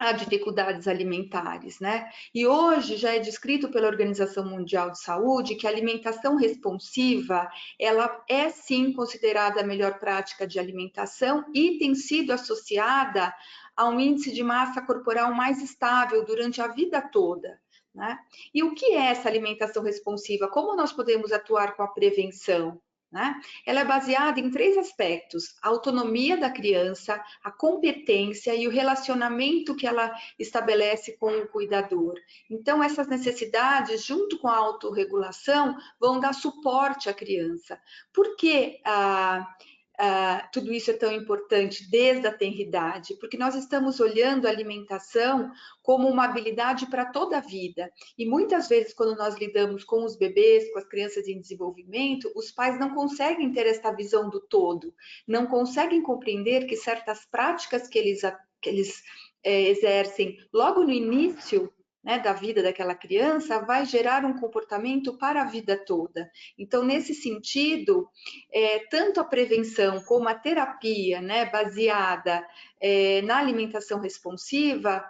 a dificuldades alimentares, né? E hoje já é descrito pela Organização Mundial de Saúde que a alimentação responsiva, ela é sim considerada a melhor prática de alimentação e tem sido associada a um índice de massa corporal mais estável durante a vida toda, né? E o que é essa alimentação responsiva? Como nós podemos atuar com a prevenção? Né? Ela é baseada em 3 aspectos: a autonomia da criança, a competência e o relacionamento que ela estabelece com o cuidador. Então, essas necessidades, junto com a autorregulação, vão dar suporte à criança. Por que tudo isso é tão importante desde a tenridade? Porque nós estamos olhando a alimentação como uma habilidade para toda a vida. E muitas vezes, quando nós lidamos com os bebês, com as crianças em desenvolvimento, os pais não conseguem ter essa visão do todo, não conseguem compreender que certas práticas que eles exercem logo no início, né, da vida daquela criança, vai gerar um comportamento para a vida toda. Então, nesse sentido, tanto a prevenção como a terapia, né, baseada na alimentação responsiva,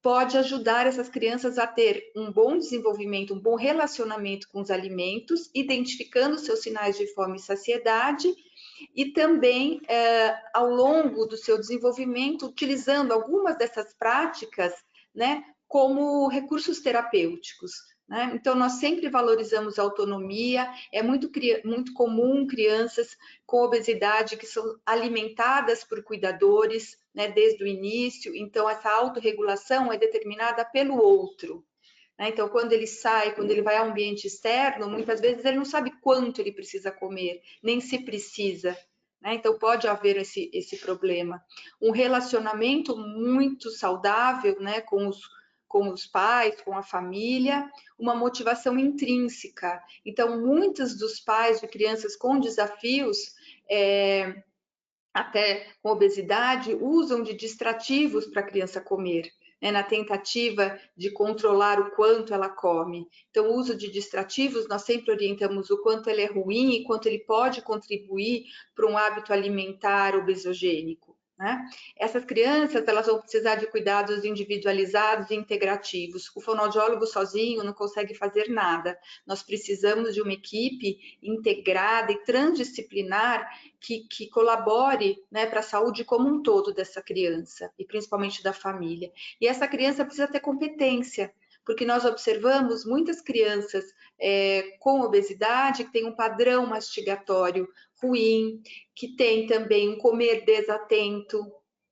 pode ajudar essas crianças a ter um bom desenvolvimento, um bom relacionamento com os alimentos, identificando seus sinais de fome e saciedade, e também, ao longo do seu desenvolvimento, utilizando algumas dessas práticas, né, como recursos terapêuticos, né? Então, nós sempre valorizamos a autonomia. É muito comum crianças com obesidade que são alimentadas por cuidadores, né, desde o início. Então, essa autorregulação é determinada pelo outro, né? Então, quando ele sai, quando ele vai ao ambiente externo, muitas vezes ele não sabe quanto ele precisa comer, nem se precisa, né? Então, pode haver esse problema. Um relacionamento muito saudável, né, com os pais, com a família, uma motivação intrínseca. Então, muitos dos pais de crianças com desafios, até com obesidade, usam de distrativos para a criança comer, né, na tentativa de controlar o quanto ela come. Então, o uso de distrativos, nós sempre orientamos o quanto ele é ruim e quanto ele pode contribuir para um hábito alimentar obesogênico, né? Essas crianças, elas vão precisar de cuidados individualizados e integrativos. O fonoaudiólogo sozinho não consegue fazer nada. Nós precisamos de uma equipe integrada e transdisciplinar que colabore, né, para a saúde como um todo dessa criança, e principalmente da família. E essa criança precisa ter competência, porque nós observamos muitas crianças com obesidade que têm um padrão mastigatório ruim, que tem também um comer desatento,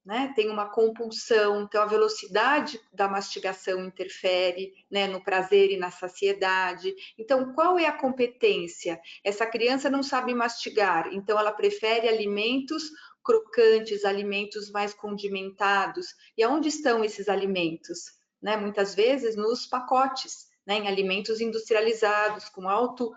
né? Tem uma compulsão, então a velocidade da mastigação interfere, né, no prazer e na saciedade. Então, qual é a competência? Essa criança não sabe mastigar, então ela prefere alimentos crocantes, alimentos mais condimentados. E aonde estão esses alimentos? Né? Muitas vezes nos pacotes, né? Em alimentos industrializados, com alto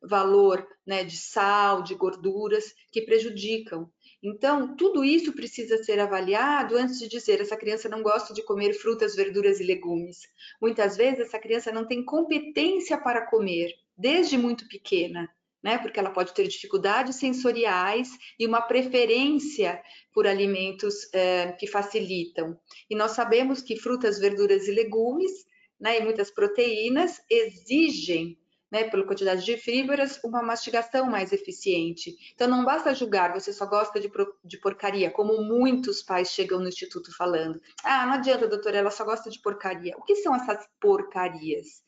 valor, né, de sal, de gorduras, que prejudicam. Então, tudo isso precisa ser avaliado antes de dizer essa criança não gosta de comer frutas, verduras e legumes. Muitas vezes essa criança não tem competência para comer, desde muito pequena, né? Porque ela pode ter dificuldades sensoriais e uma preferência por alimentos que facilitam. E nós sabemos que frutas, verduras e legumes, né, e muitas proteínas exigem, né, pela quantidade de fibras, uma mastigação mais eficiente. Então, não basta julgar, você só gosta de porcaria, como muitos pais chegam no instituto falando. Ah, não adianta, doutora, ela só gosta de porcaria. O que são essas porcarias?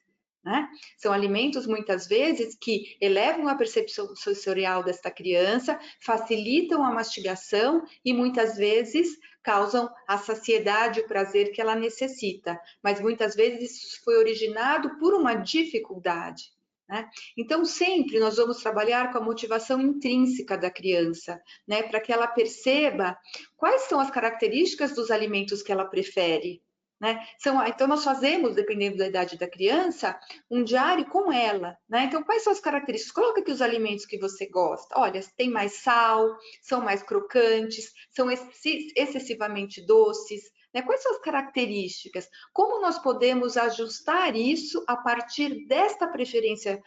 Né? São alimentos, muitas vezes, que elevam a percepção sensorial desta criança, facilitam a mastigação e, muitas vezes, causam a saciedade e o prazer que ela necessita. Mas, muitas vezes, isso foi originado por uma dificuldade. Né? Então, sempre nós vamos trabalhar com a motivação intrínseca da criança, né? Para que ela perceba quais são as características dos alimentos que ela prefere. Né? Então, nós fazemos, dependendo da idade da criança, um diário com ela. Né? Então, quais são as características? Coloca aqui os alimentos que você gosta. Olha, tem mais sal, são mais crocantes, são excessivamente doces. Né? Quais são as características? Como nós podemos ajustar isso a partir desta preferência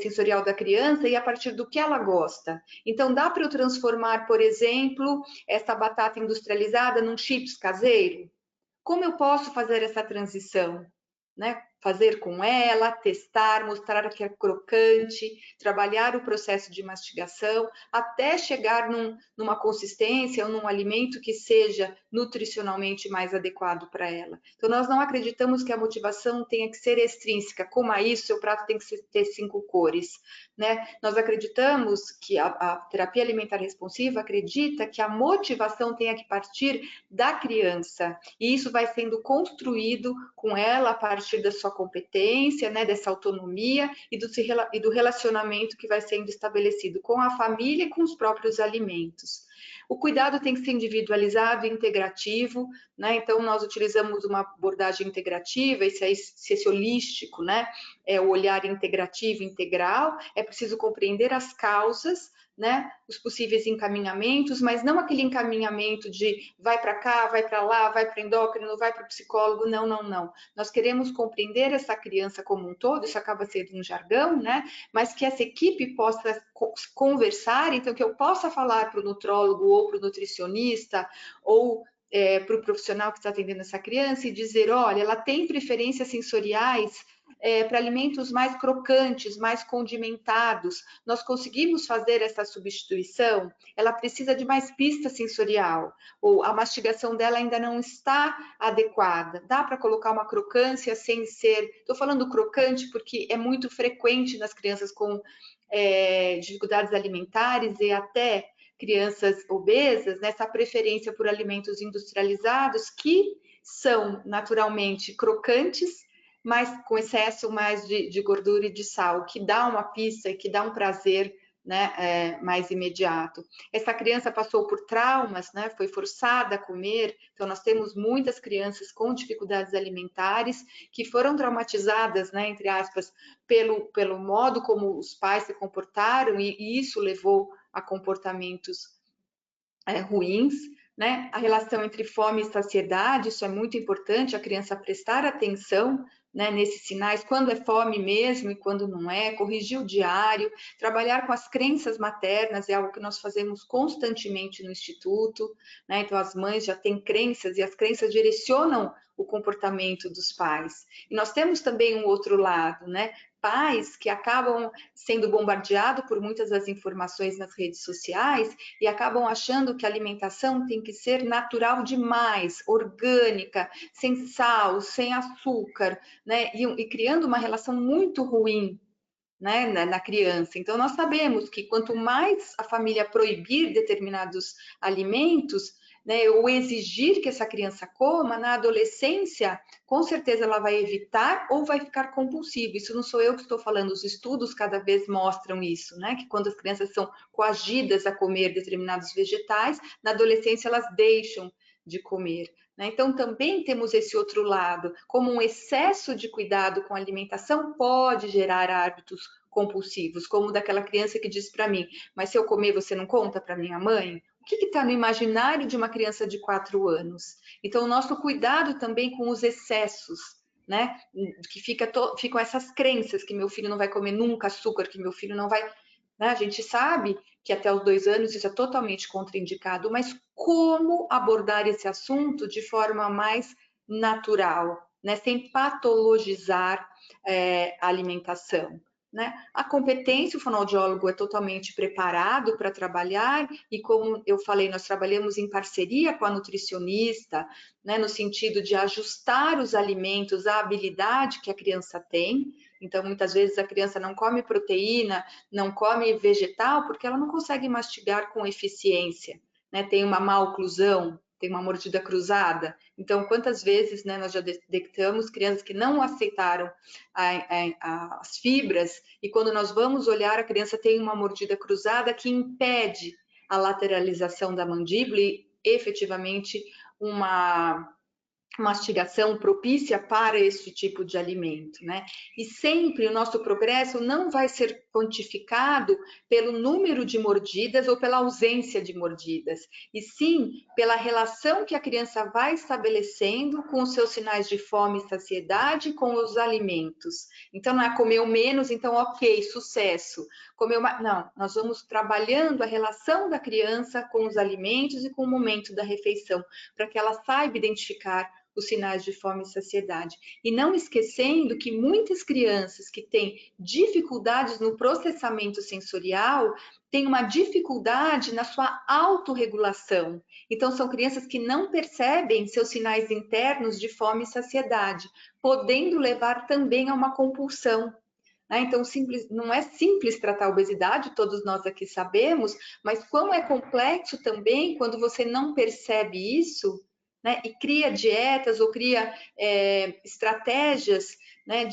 sensorial da criança e a partir do que ela gosta? Então, dá para eu transformar, por exemplo, essa batata industrializada num chips caseiro? Como eu posso fazer essa transição? Né? Fazer com ela, testar, mostrar que é crocante, trabalhar o processo de mastigação, até chegar numa consistência ou num alimento que seja nutricionalmente mais adequado para ela. Então, nós não acreditamos que a motivação tenha que ser extrínseca, coma isso, seu prato tem que ter 5 cores. Né? Nós acreditamos que a terapia alimentar responsiva acredita que a motivação tenha que partir da criança, e isso vai sendo construído com ela a partir da sua competência, né, dessa autonomia e do relacionamento que vai sendo estabelecido com a família e com os próprios alimentos. O cuidado tem que ser individualizado e integrativo, né? Então, nós utilizamos uma abordagem integrativa, esse holístico, né? É o olhar integrativo, integral. É preciso compreender as causas, né? Os possíveis encaminhamentos, mas não aquele encaminhamento de vai para cá, vai para lá, vai para endócrino, vai para o psicólogo. Não, não, não. Nós queremos compreender essa criança como um todo, isso acaba sendo um jargão, né? Mas que essa equipe possa conversar, então que eu possa falar para o nutrólogo ou para o nutricionista ou para o profissional que está atendendo essa criança e dizer, olha, ela tem preferências sensoriais para alimentos mais crocantes, mais condimentados. Nós conseguimos fazer essa substituição? Ela precisa de mais pista sensorial, ou a mastigação dela ainda não está adequada. Dá para colocar uma crocância sem ser... Estou falando crocante porque é muito frequente nas crianças com dificuldades alimentares e até crianças obesas, nessa preferência por alimentos industrializados que são naturalmente crocantes, mas com excesso mais de gordura e de sal, que dá uma pista e que dá um prazer, né, mais imediato. Essa criança passou por traumas, né, foi forçada a comer, então nós temos muitas crianças com dificuldades alimentares que foram traumatizadas, né, entre aspas, pelo modo como os pais se comportaram e isso levou a comportamentos ruins, né? A relação entre fome e saciedade, isso é muito importante, a criança prestar atenção, né, nesses sinais, quando é fome mesmo e quando não é, corrigir o diário, trabalhar com as crenças maternas, é algo que nós fazemos constantemente no Instituto, né? Então as mães já têm crenças e as crenças direcionam o comportamento dos pais. E nós temos também um outro lado, né? Pais que acabam sendo bombardeados por muitas das informações nas redes sociais e acabam achando que a alimentação tem que ser natural demais, orgânica, sem sal, sem açúcar, né? E criando uma relação muito ruim, né, na criança. Então, nós sabemos que quanto mais a família proibir determinados alimentos, né, ou exigir que essa criança coma, na adolescência, com certeza ela vai evitar ou vai ficar compulsiva. Isso não sou eu que estou falando, os estudos cada vez mostram isso, né, que quando as crianças são coagidas a comer determinados vegetais, na adolescência elas deixam de comer. Então, também temos esse outro lado, como um excesso de cuidado com a alimentação pode gerar hábitos compulsivos, como daquela criança que diz para mim, mas se eu comer, você não conta para minha mãe? O que está no imaginário de uma criança de 4 anos? Então, o nosso cuidado também com os excessos, né? Que ficam essas crenças que meu filho não vai comer nunca açúcar, que meu filho não vai... Né? A gente sabe que até os 2 anos isso é totalmente contraindicado, mas como abordar esse assunto de forma mais natural, né? Sem patologizar a alimentação. Né? A competência, o fonoaudiólogo é totalmente preparado para trabalhar e, como eu falei, nós trabalhamos em parceria com a nutricionista, né, no sentido de ajustar os alimentos à habilidade que a criança tem. Então, muitas vezes a criança não come proteína, não come vegetal, porque ela não consegue mastigar com eficiência, né? Tem uma má oclusão, tem uma mordida cruzada. Então, quantas vezes, né, nós já detectamos crianças que não aceitaram as fibras, e quando nós vamos olhar, a criança tem uma mordida cruzada que impede a lateralização da mandíbula e, efetivamente, uma mastigação propícia para este tipo de alimento, né? E sempre o nosso progresso não vai ser quantificado pelo número de mordidas ou pela ausência de mordidas, e sim pela relação que a criança vai estabelecendo com os seus sinais de fome e saciedade com os alimentos. Então, não é comeu menos, então ok, sucesso. Comeu mais... Não, nós vamos trabalhando a relação da criança com os alimentos e com o momento da refeição, para que ela saiba identificar os sinais de fome e saciedade. E não esquecendo que muitas crianças que têm dificuldades no processamento sensorial têm uma dificuldade na sua autorregulação. Então, são crianças que não percebem seus sinais internos de fome e saciedade, podendo levar também a uma compulsão. Então, não é simples tratar a obesidade, todos nós aqui sabemos, mas como é complexo também quando você não percebe isso, né, e cria dietas ou cria estratégias, né,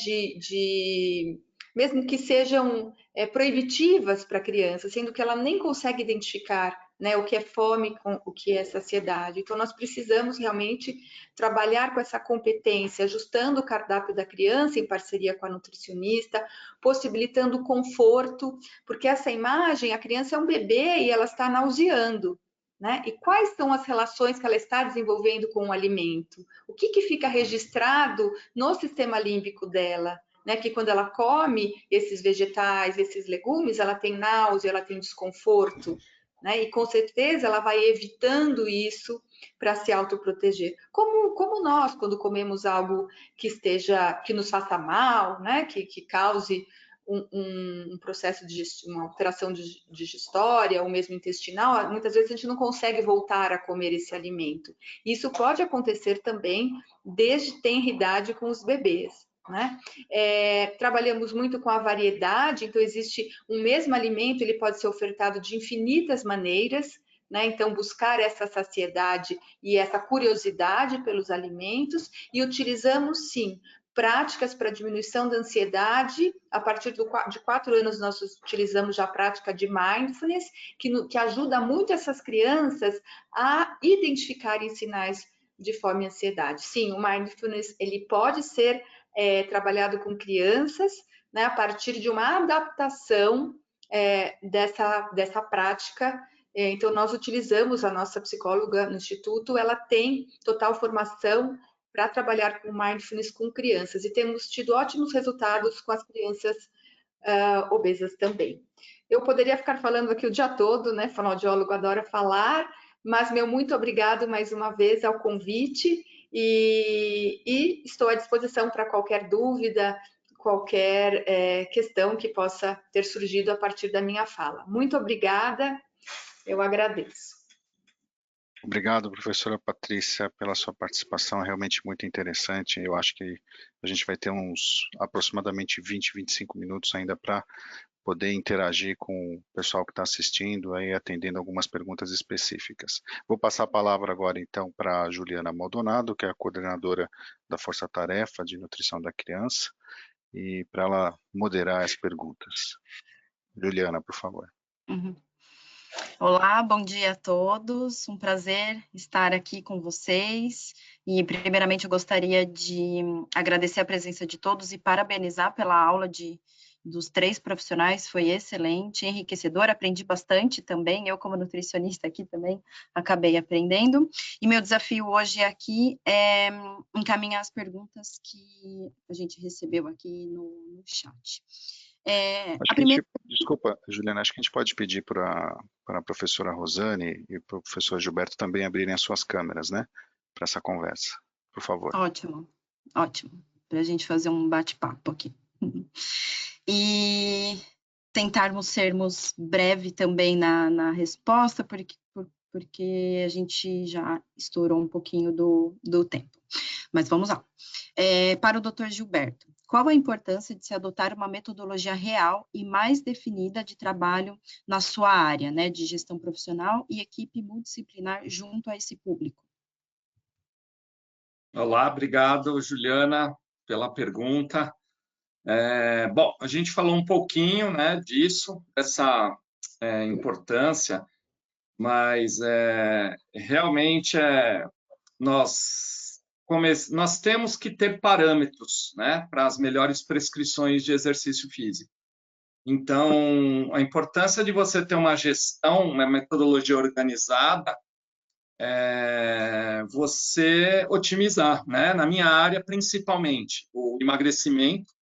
mesmo que sejam proibitivas para a criança, sendo que ela nem consegue identificar, né, o que é fome com o que é saciedade. Então, nós precisamos realmente trabalhar com essa competência, ajustando o cardápio da criança em parceria com a nutricionista, possibilitando conforto, porque essa imagem, a criança é um bebê e ela está nauseando. Né? E quais são as relações que ela está desenvolvendo com o alimento? O que fica registrado no sistema límbico dela? Né? Que quando ela come esses vegetais, esses legumes, ela tem náusea, ela tem desconforto. Né? E com certeza ela vai evitando isso para se autoproteger. Como nós, quando comemos algo que nos faça mal, né? que cause um processo de uma alteração digestória ou mesmo intestinal, muitas vezes a gente não consegue voltar a comer esse alimento. Isso pode acontecer também desde tenra idade com os bebês. Né? Trabalhamos muito com a variedade, então existe um mesmo alimento, ele pode ser ofertado de infinitas maneiras, né? Então buscar essa saciedade e essa curiosidade pelos alimentos, e utilizamos sim práticas para diminuição da ansiedade. A partir de 4 anos nós utilizamos já a prática de mindfulness, que ajuda muito essas crianças a identificarem sinais de fome e ansiedade. Sim, o mindfulness ele pode ser trabalhado com crianças, né, a partir de uma adaptação dessa prática. Então, nós utilizamos, a nossa psicóloga no Instituto, ela tem total formação para trabalhar com mindfulness com crianças, e temos tido ótimos resultados com as crianças obesas também. Eu poderia ficar falando aqui o dia todo, né? Fonoaudiólogo adora falar, mas meu muito obrigado mais uma vez ao convite, e estou à disposição para qualquer dúvida, qualquer questão que possa ter surgido a partir da minha fala. Muito obrigada, eu agradeço. Obrigado, professora Patrícia, pela sua participação, é realmente muito interessante. Eu acho que a gente vai ter aproximadamente 20, 25 minutos ainda para poder interagir com o pessoal que está assistindo, aí atendendo algumas perguntas específicas. Vou passar a palavra agora, então, para a Juliana Maldonado, que é a coordenadora da Força Tarefa de Nutrição da Criança, e para ela moderar as perguntas. Juliana, por favor. Uhum. Olá, bom dia a todos. Um prazer estar aqui com vocês. E, primeiramente, eu gostaria de agradecer a presença de todos e parabenizar pela aula dos 3 profissionais. Foi excelente, enriquecedor. Aprendi bastante também. Eu, como nutricionista aqui também, acabei aprendendo. E meu desafio hoje aqui é encaminhar as perguntas que a gente recebeu aqui no chat. Desculpa, Juliana, acho que a gente pode pedir para a professora Rosane e para o professor Gilberto também abrirem as suas câmeras, né? Para essa conversa, por favor. Ótimo, ótimo. Para a gente fazer um bate-papo aqui. E tentarmos sermos breve também na resposta, porque a gente já estourou um pouquinho do tempo. Mas vamos lá. Para o Dr. Gilberto, qual a importância de se adotar uma metodologia real e mais definida de trabalho na sua área, né, de gestão profissional e equipe multidisciplinar junto a esse público? Olá, obrigado, Juliana, pela pergunta. Bom, a gente falou um pouquinho, né, disso, dessa importância, mas realmente nós temos que ter parâmetros, né, para as melhores prescrições de exercício físico. Então, a importância de você ter uma gestão, uma metodologia organizada, você otimizar, né, na minha área, principalmente, o emagrecimento,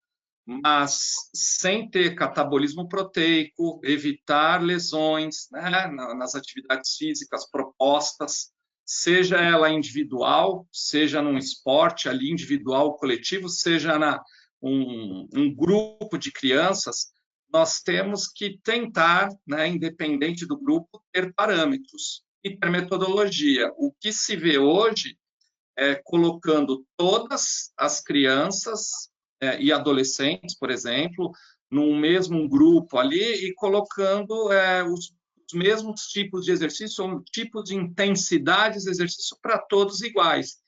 mas sem ter catabolismo proteico, evitar lesões, né, nas atividades físicas propostas, seja ela individual, seja num esporte ali individual, coletivo, seja um grupo de crianças, nós temos que tentar, né, independente do grupo, ter parâmetros e ter metodologia. O que se vê hoje é colocando todas as crianças e adolescentes, por exemplo, num mesmo grupo ali e colocando os mesmos tipos de exercício, ou tipos de intensidades de exercício para todos iguais.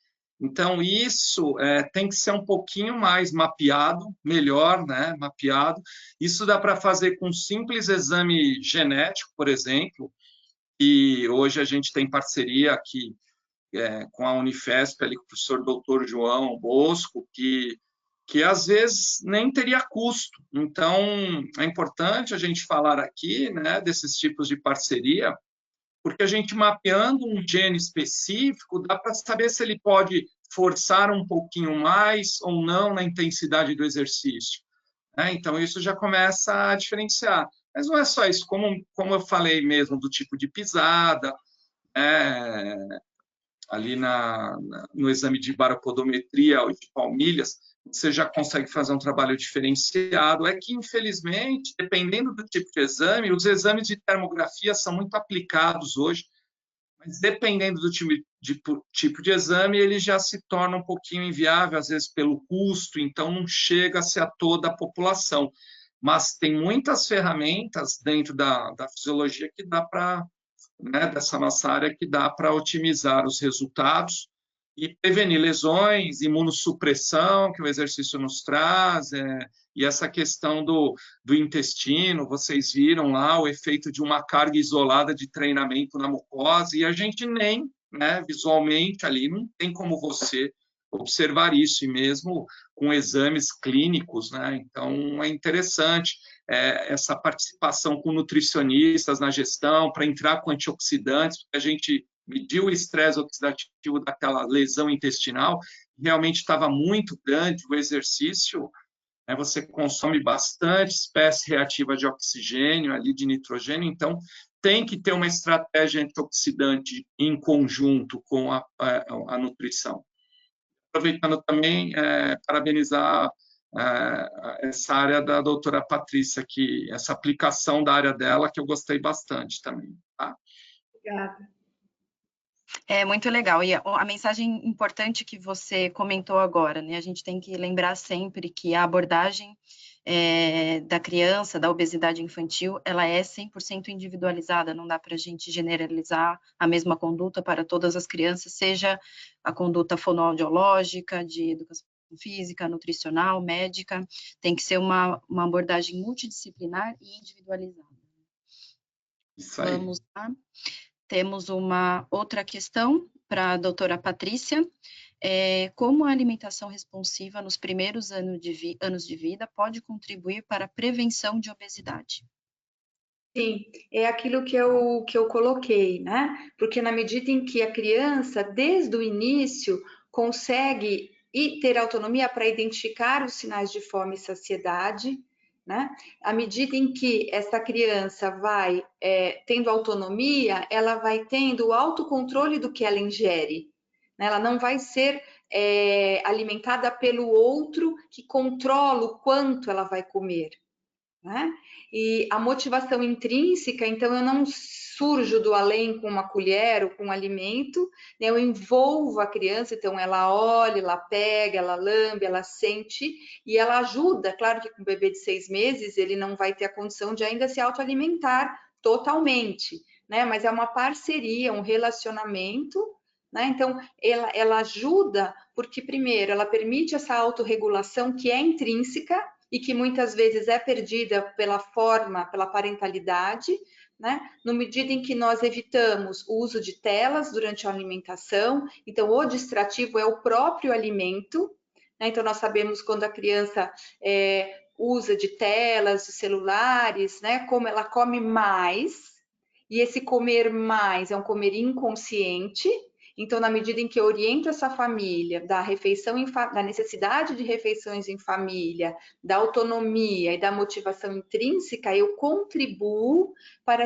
Então, isso tem que ser um pouquinho mais mapeado, melhor, né, mapeado. Isso dá para fazer com um simples exame genético, por exemplo, e hoje a gente tem parceria aqui com a Unifesp, ali, com o professor doutor João Bosco, que às vezes nem teria custo. Então, é importante a gente falar aqui, né, desses tipos de parceria, porque a gente mapeando um gene específico, dá para saber se ele pode forçar um pouquinho mais ou não na intensidade do exercício. Né? Então, isso já começa a diferenciar. Mas não é só isso, como eu falei mesmo, do tipo de pisada, ali no exame de baropodometria ou de palmilhas, você já consegue fazer um trabalho diferenciado. É que, infelizmente, dependendo do tipo de exame, os exames de termografia são muito aplicados hoje, mas dependendo do tipo de exame, ele já se torna um pouquinho inviável, às vezes pelo custo, então não chega-se a toda a população. Mas tem muitas ferramentas dentro da fisiologia que dá para, né, dessa nossa área, que dá para otimizar os resultados e prevenir lesões, imunossupressão, que o exercício nos traz, e essa questão do intestino, vocês viram lá o efeito de uma carga isolada de treinamento na mucosa, e a gente nem, né, visualmente ali, não tem como você observar isso, e mesmo com exames clínicos, né? Então, é interessante essa participação com nutricionistas na gestão, para entrar com antioxidantes, porque a gente mediu o estresse oxidativo daquela lesão intestinal, realmente estava muito grande o exercício, né, você consome bastante espécie reativa de oxigênio, ali de nitrogênio, então tem que ter uma estratégia antioxidante em conjunto com a nutrição. Aproveitando também, parabenizar essa área da doutora Patrícia, essa aplicação da área dela, que eu gostei bastante também. Tá? Obrigada. É muito legal. E a mensagem importante que você comentou agora, né? A gente tem que lembrar sempre que a abordagem da criança, da obesidade infantil, ela é 100% individualizada, não dá para a gente generalizar a mesma conduta para todas as crianças, seja a conduta fonoaudiológica, de educação física, nutricional, médica, tem que ser uma abordagem multidisciplinar e individualizada. Isso aí. Vamos lá. Temos uma outra questão para a doutora Patrícia. Como a alimentação responsiva nos primeiros anos de vida pode contribuir para a prevenção de obesidade? Sim, é aquilo que eu coloquei, né? Porque na medida em que a criança, desde o início, consegue ter autonomia para identificar os sinais de fome e saciedade, né? À medida em que essa criança vai tendo autonomia, ela vai tendo o autocontrole do que ela ingere, né? Ela não vai ser alimentada pelo outro que controla o quanto ela vai comer, né? E a motivação intrínseca, então eu não surjo do além com uma colher ou com um alimento, né? Eu envolvo a criança, então ela olha, ela pega, ela lambe, ela sente e ela ajuda. Claro que com um bebê de 6 meses ele não vai ter a condição de ainda se autoalimentar totalmente, né? Mas é uma parceria, um relacionamento, né? Então ela ajuda porque primeiro ela permite essa autorregulação que é intrínseca e que muitas vezes é perdida pela forma, pela parentalidade, né? Na medida em que nós evitamos o uso de telas durante a alimentação, então o distrativo é o próprio alimento, né? Então nós sabemos quando a criança usa de telas, de celulares, né? Como ela come mais, e esse comer mais é um comer inconsciente. Então, na medida em que eu oriento essa família da refeição, da necessidade de refeições em família, da autonomia e da motivação intrínseca, eu contribuo para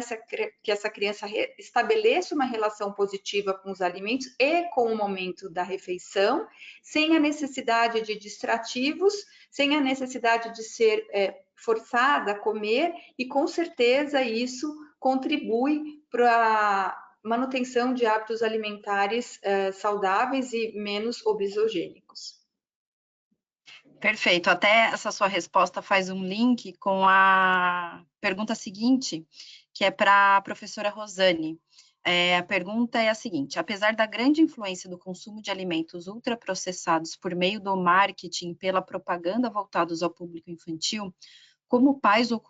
que essa criança estabeleça uma relação positiva com os alimentos e com o momento da refeição, sem a necessidade de distrativos, sem a necessidade de ser forçada a comer, e com certeza isso contribui para manutenção de hábitos alimentares saudáveis e menos obesogênicos. Perfeito. Até essa sua resposta faz um link com a pergunta seguinte, que é para a professora Rosane. A pergunta é a seguinte: apesar da grande influência do consumo de alimentos ultraprocessados por meio do marketing, pela propaganda voltados ao público infantil, como pais ou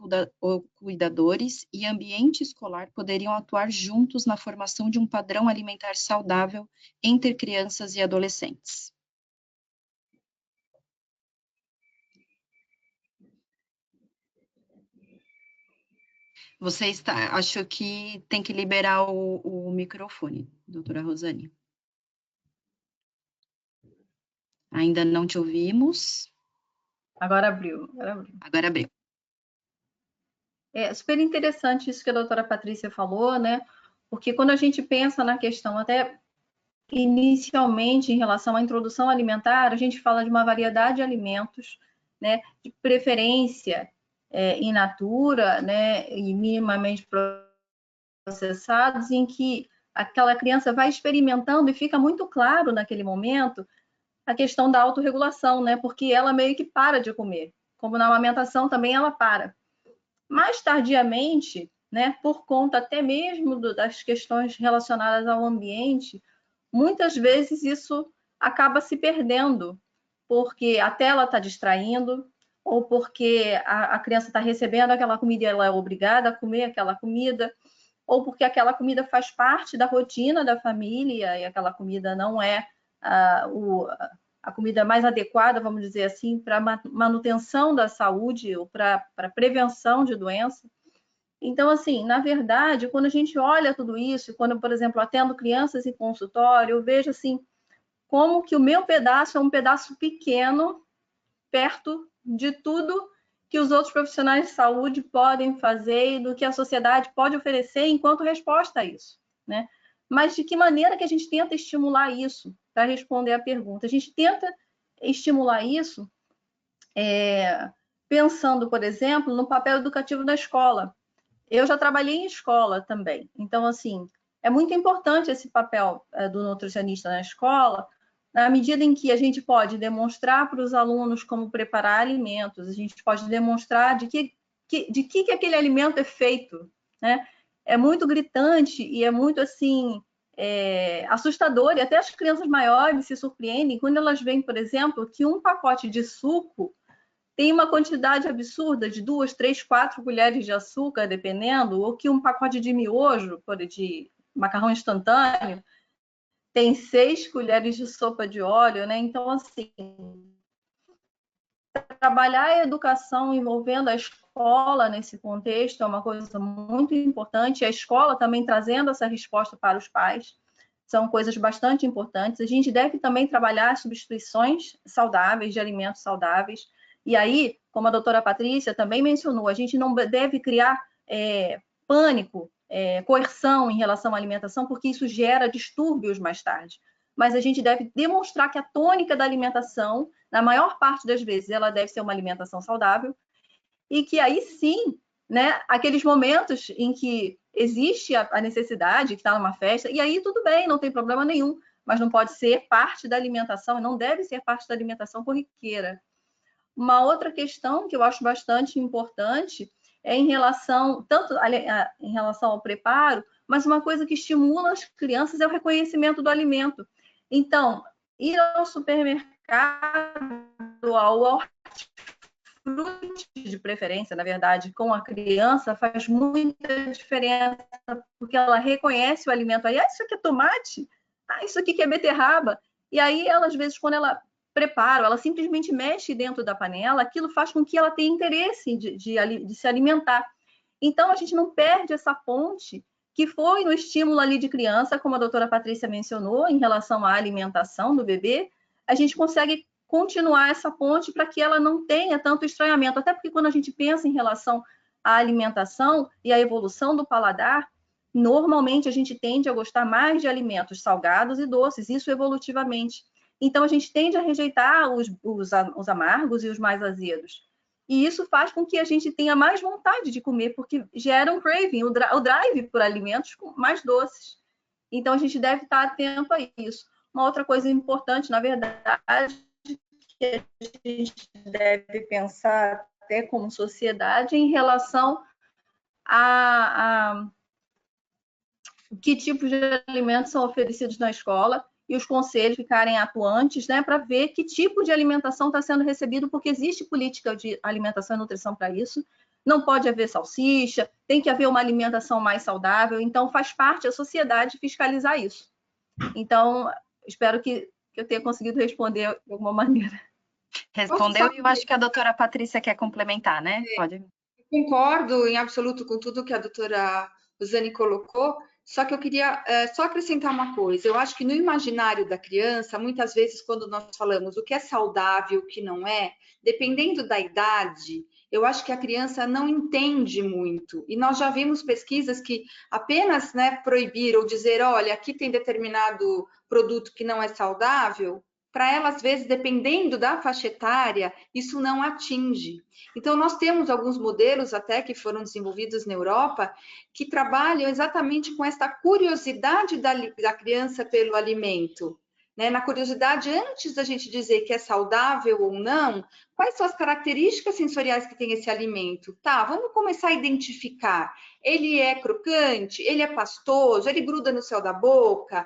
cuidadores e ambiente escolar poderiam atuar juntos na formação de um padrão alimentar saudável entre crianças e adolescentes? Acho que tem que liberar o microfone, doutora Rosane. Ainda não te ouvimos. Agora abriu. Agora abriu. É super interessante isso que a doutora Patrícia falou, né? Porque quando a gente pensa na questão, até inicialmente, em relação à introdução alimentar, a gente fala de uma variedade de alimentos, né? De preferência in natura, né? E minimamente processados, em que aquela criança vai experimentando e fica muito claro naquele momento a questão da autorregulação, né? Porque ela meio que para de comer. Como na amamentação também ela para. Mais tardiamente, né, por conta até mesmo das questões relacionadas ao ambiente, muitas vezes isso acaba se perdendo, porque a tela está distraindo, ou porque a criança está recebendo aquela comida e ela é obrigada a comer aquela comida, ou porque aquela comida faz parte da rotina da família e aquela comida não é a comida mais adequada, vamos dizer assim, para manutenção da saúde ou para prevenção de doença. Então, assim, na verdade, quando a gente olha tudo isso, quando, por exemplo, atendo crianças em consultório, eu vejo, assim, como que o meu pedaço é um pedaço pequeno perto de tudo que os outros profissionais de saúde podem fazer e do que a sociedade pode oferecer enquanto resposta a isso, né? Mas de que maneira que a gente tenta estimular isso? Para responder à pergunta, a gente tenta estimular isso pensando, por exemplo, no papel educativo da escola. Eu já trabalhei em escola também, então, assim, é muito importante esse papel do nutricionista na escola, na medida em que a gente pode demonstrar para os alunos como preparar alimentos, a gente pode demonstrar de que aquele alimento é feito, né? É muito gritante e é muito, assim, assustador, e até as crianças maiores se surpreendem quando elas veem, por exemplo, que um pacote de suco tem uma quantidade absurda de 2, 3, 4 colheres de açúcar, dependendo, ou que um pacote de miojo, de macarrão instantâneo, tem 6 colheres de sopa de óleo, né? Então, assim, trabalhar a educação envolvendo a escola nesse contexto é uma coisa muito importante. A escola também trazendo essa resposta para os pais são coisas bastante importantes. A gente deve também trabalhar substituições saudáveis, de alimentos saudáveis. E aí, como a doutora Patrícia também mencionou, a gente não deve criar pânico, coerção em relação à alimentação, porque isso gera distúrbios mais tarde. Mas a gente deve demonstrar que a tônica da alimentação, na maior parte das vezes, ela deve ser uma alimentação saudável, e que aí sim, né, aqueles momentos em que existe a necessidade, que está numa festa, e aí tudo bem, não tem problema nenhum, mas não pode ser parte da alimentação, e não deve ser parte da alimentação corriqueira. Uma outra questão que eu acho bastante importante é em relação, tanto em relação ao preparo, mas uma coisa que estimula as crianças é o reconhecimento do alimento. Então, ir ao supermercado, ao hortifruti de preferência, na verdade, com a criança, faz muita diferença, porque ela reconhece o alimento. Aí, isso aqui é tomate? Isso aqui que é beterraba. E aí, ela, às vezes, quando ela prepara, ela simplesmente mexe dentro da panela, aquilo faz com que ela tenha interesse de se alimentar. Então, a gente não perde essa ponte que foi no estímulo ali de criança, como a doutora Patrícia mencionou, em relação à alimentação do bebê, a gente consegue continuar essa ponte para que ela não tenha tanto estranhamento, até porque quando a gente pensa em relação à alimentação e à evolução do paladar, normalmente a gente tende a gostar mais de alimentos salgados e doces, isso evolutivamente. Então, a gente tende a rejeitar os amargos e os mais azedos. E isso faz com que a gente tenha mais vontade de comer, porque gera um craving, o drive por alimentos mais doces. Então, a gente deve estar atento a isso. Uma outra coisa importante, na verdade, que a gente deve pensar até como sociedade em relação a que tipos de alimentos são oferecidos na escola e os conselhos ficarem atuantes, né, para ver que tipo de alimentação está sendo recebido, porque existe política de alimentação e nutrição para isso. Não pode haver salsicha, tem que haver uma alimentação mais saudável, então faz parte da sociedade fiscalizar isso. Então, espero que eu tenha conseguido responder de alguma maneira. Respondeu, e eu acho que a doutora Patrícia quer complementar, né? Pode. Concordo em absoluto com tudo que a doutora Rosane colocou, só que eu queria só acrescentar uma coisa. Eu acho que no imaginário da criança, muitas vezes, quando nós falamos o que é saudável, o que não é, dependendo da idade, eu acho que a criança não entende muito. E nós já vimos pesquisas que apenas, né, proibir ou dizer, olha, aqui tem determinado produto que não é saudável, para ela, às vezes, dependendo da faixa etária, isso não atinge. Então, nós temos alguns modelos até que foram desenvolvidos na Europa que trabalham exatamente com essa curiosidade da criança pelo alimento. Né? Na curiosidade, antes da gente dizer que é saudável ou não, quais são as características sensoriais que tem esse alimento? Tá, vamos começar a identificar. Ele é crocante? Ele é pastoso? Ele gruda no céu da boca?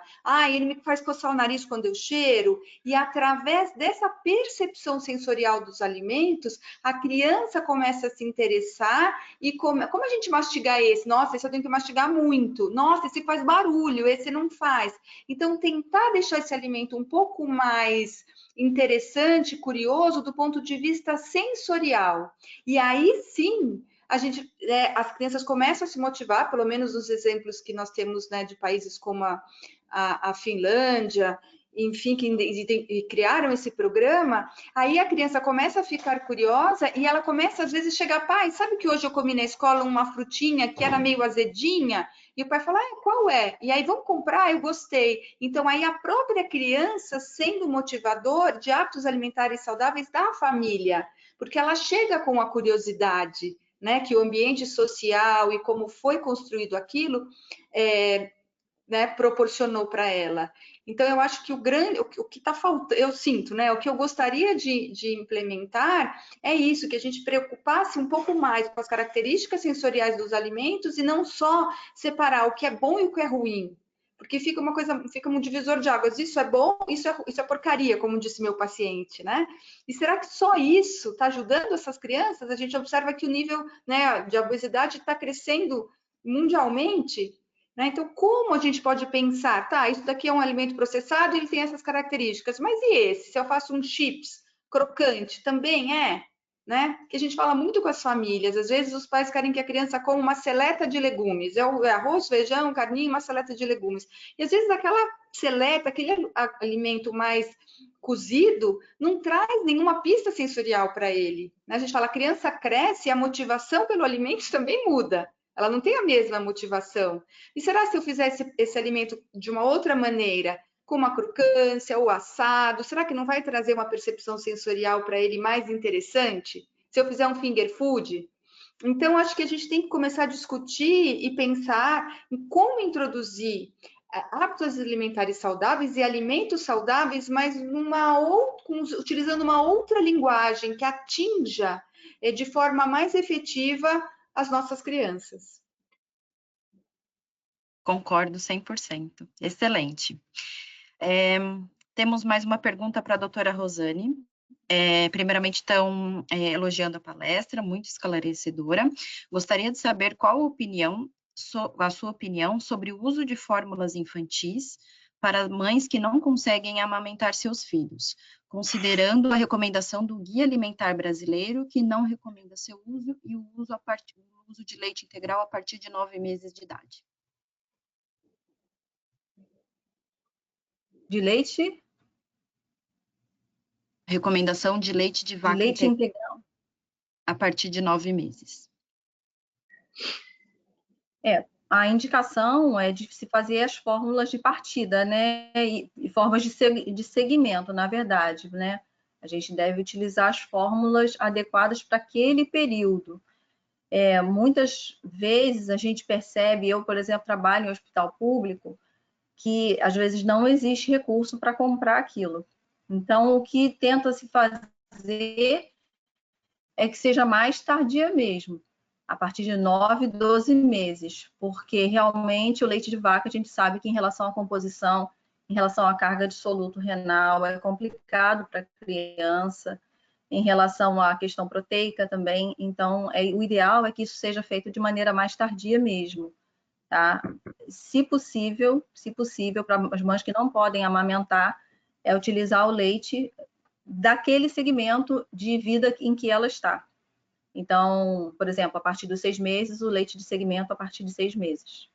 Ele me faz coçar o nariz quando eu cheiro? E através dessa percepção sensorial dos alimentos, a criança começa a se interessar e como a gente mastigar esse? Nossa, esse eu tenho que mastigar muito. Nossa, esse faz barulho, esse não faz. Então, tentar deixar esse alimento um pouco mais interessante, curioso, do ponto de vista sensorial. E aí, sim, as crianças começam a se motivar, pelo menos nos exemplos que nós temos, né, de países como a Finlândia, enfim, que criaram esse programa, aí a criança começa a ficar curiosa e ela começa, às vezes, a chegar, pai, sabe que hoje eu comi na escola uma frutinha que era meio azedinha? E o pai fala, qual é? E aí, vamos comprar? Eu gostei. Então, aí a própria criança sendo motivador de hábitos alimentares saudáveis da família, porque ela chega com a curiosidade, né, que o ambiente social e como foi construído aquilo né, proporcionou para ela. Então, eu acho que o que está faltando, eu sinto, né, o que eu gostaria de implementar é isso, que a gente preocupasse um pouco mais com as características sensoriais dos alimentos e não só separar o que é bom e o que é ruim, porque fica uma coisa, fica um divisor de águas, isso é bom, isso é porcaria, como disse meu paciente, né? E será que só isso está ajudando essas crianças? A gente observa que o nível, né, de obesidade está crescendo mundialmente, né? Então, como a gente pode pensar, tá, isso daqui é um alimento processado e ele tem essas características, mas e esse? Se eu faço um chips crocante, também é? Né? Que a gente fala muito com as famílias, às vezes os pais querem que a criança coma uma seleta de legumes, é arroz, feijão, carninha, uma seleta de legumes. E às vezes aquela seleta, aquele alimento mais cozido, não traz nenhuma pista sensorial para ele. A gente fala, a criança cresce e a motivação pelo alimento também muda. Ela não tem a mesma motivação. E será se eu fizesse esse alimento de uma outra maneira, com uma crocância ou assado, será que não vai trazer uma percepção sensorial para ele mais interessante? Se eu fizer um finger food? Então, acho que a gente tem que começar a discutir e pensar em como introduzir hábitos alimentares saudáveis e alimentos saudáveis, mas utilizando uma outra linguagem que atinja de forma mais efetiva as nossas crianças. Concordo 100%. Excelente. Temos mais uma pergunta para a doutora Rosane. Primeiramente, estão elogiando a palestra, muito esclarecedora. Gostaria de saber qual a sua opinião sobre o uso de fórmulas infantis para mães que não conseguem amamentar seus filhos, considerando a recomendação do Guia Alimentar Brasileiro, que não recomenda seu uso, e o uso de leite integral a partir de 9 meses de idade. De leite? Recomendação de leite de vaca de leite integral a partir de 9 meses. A indicação é de se fazer as fórmulas de partida, né? E formas de segmento, na verdade, né? A gente deve utilizar as fórmulas adequadas para aquele período. Muitas vezes a gente percebe, eu, por exemplo, trabalho em hospital público, que às vezes não existe recurso para comprar aquilo. Então, o que tenta se fazer é que seja mais tardia mesmo, a partir de 9, 12 meses, porque realmente o leite de vaca, a gente sabe que em relação à composição, em relação à carga de soluto renal, é complicado para a criança, em relação à questão proteica também, então o ideal é que isso seja feito de maneira mais tardia mesmo, tá? Se possível, para as mães que não podem amamentar, é utilizar o leite daquele segmento de vida em que ela está. Então, por exemplo, a partir dos 6 meses, o leite de segmento a partir de 6 meses.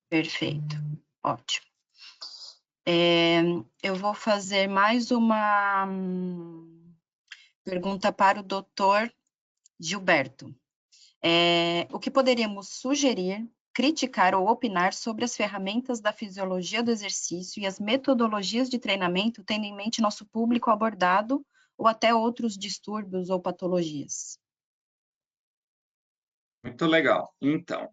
Perfeito, ótimo. Eu vou fazer mais uma pergunta para o doutor Gilberto. O que poderíamos sugerir, criticar ou opinar sobre as ferramentas da fisiologia do exercício e as metodologias de treinamento, tendo em mente nosso público abordado ou até outros distúrbios ou patologias? Muito legal. Então,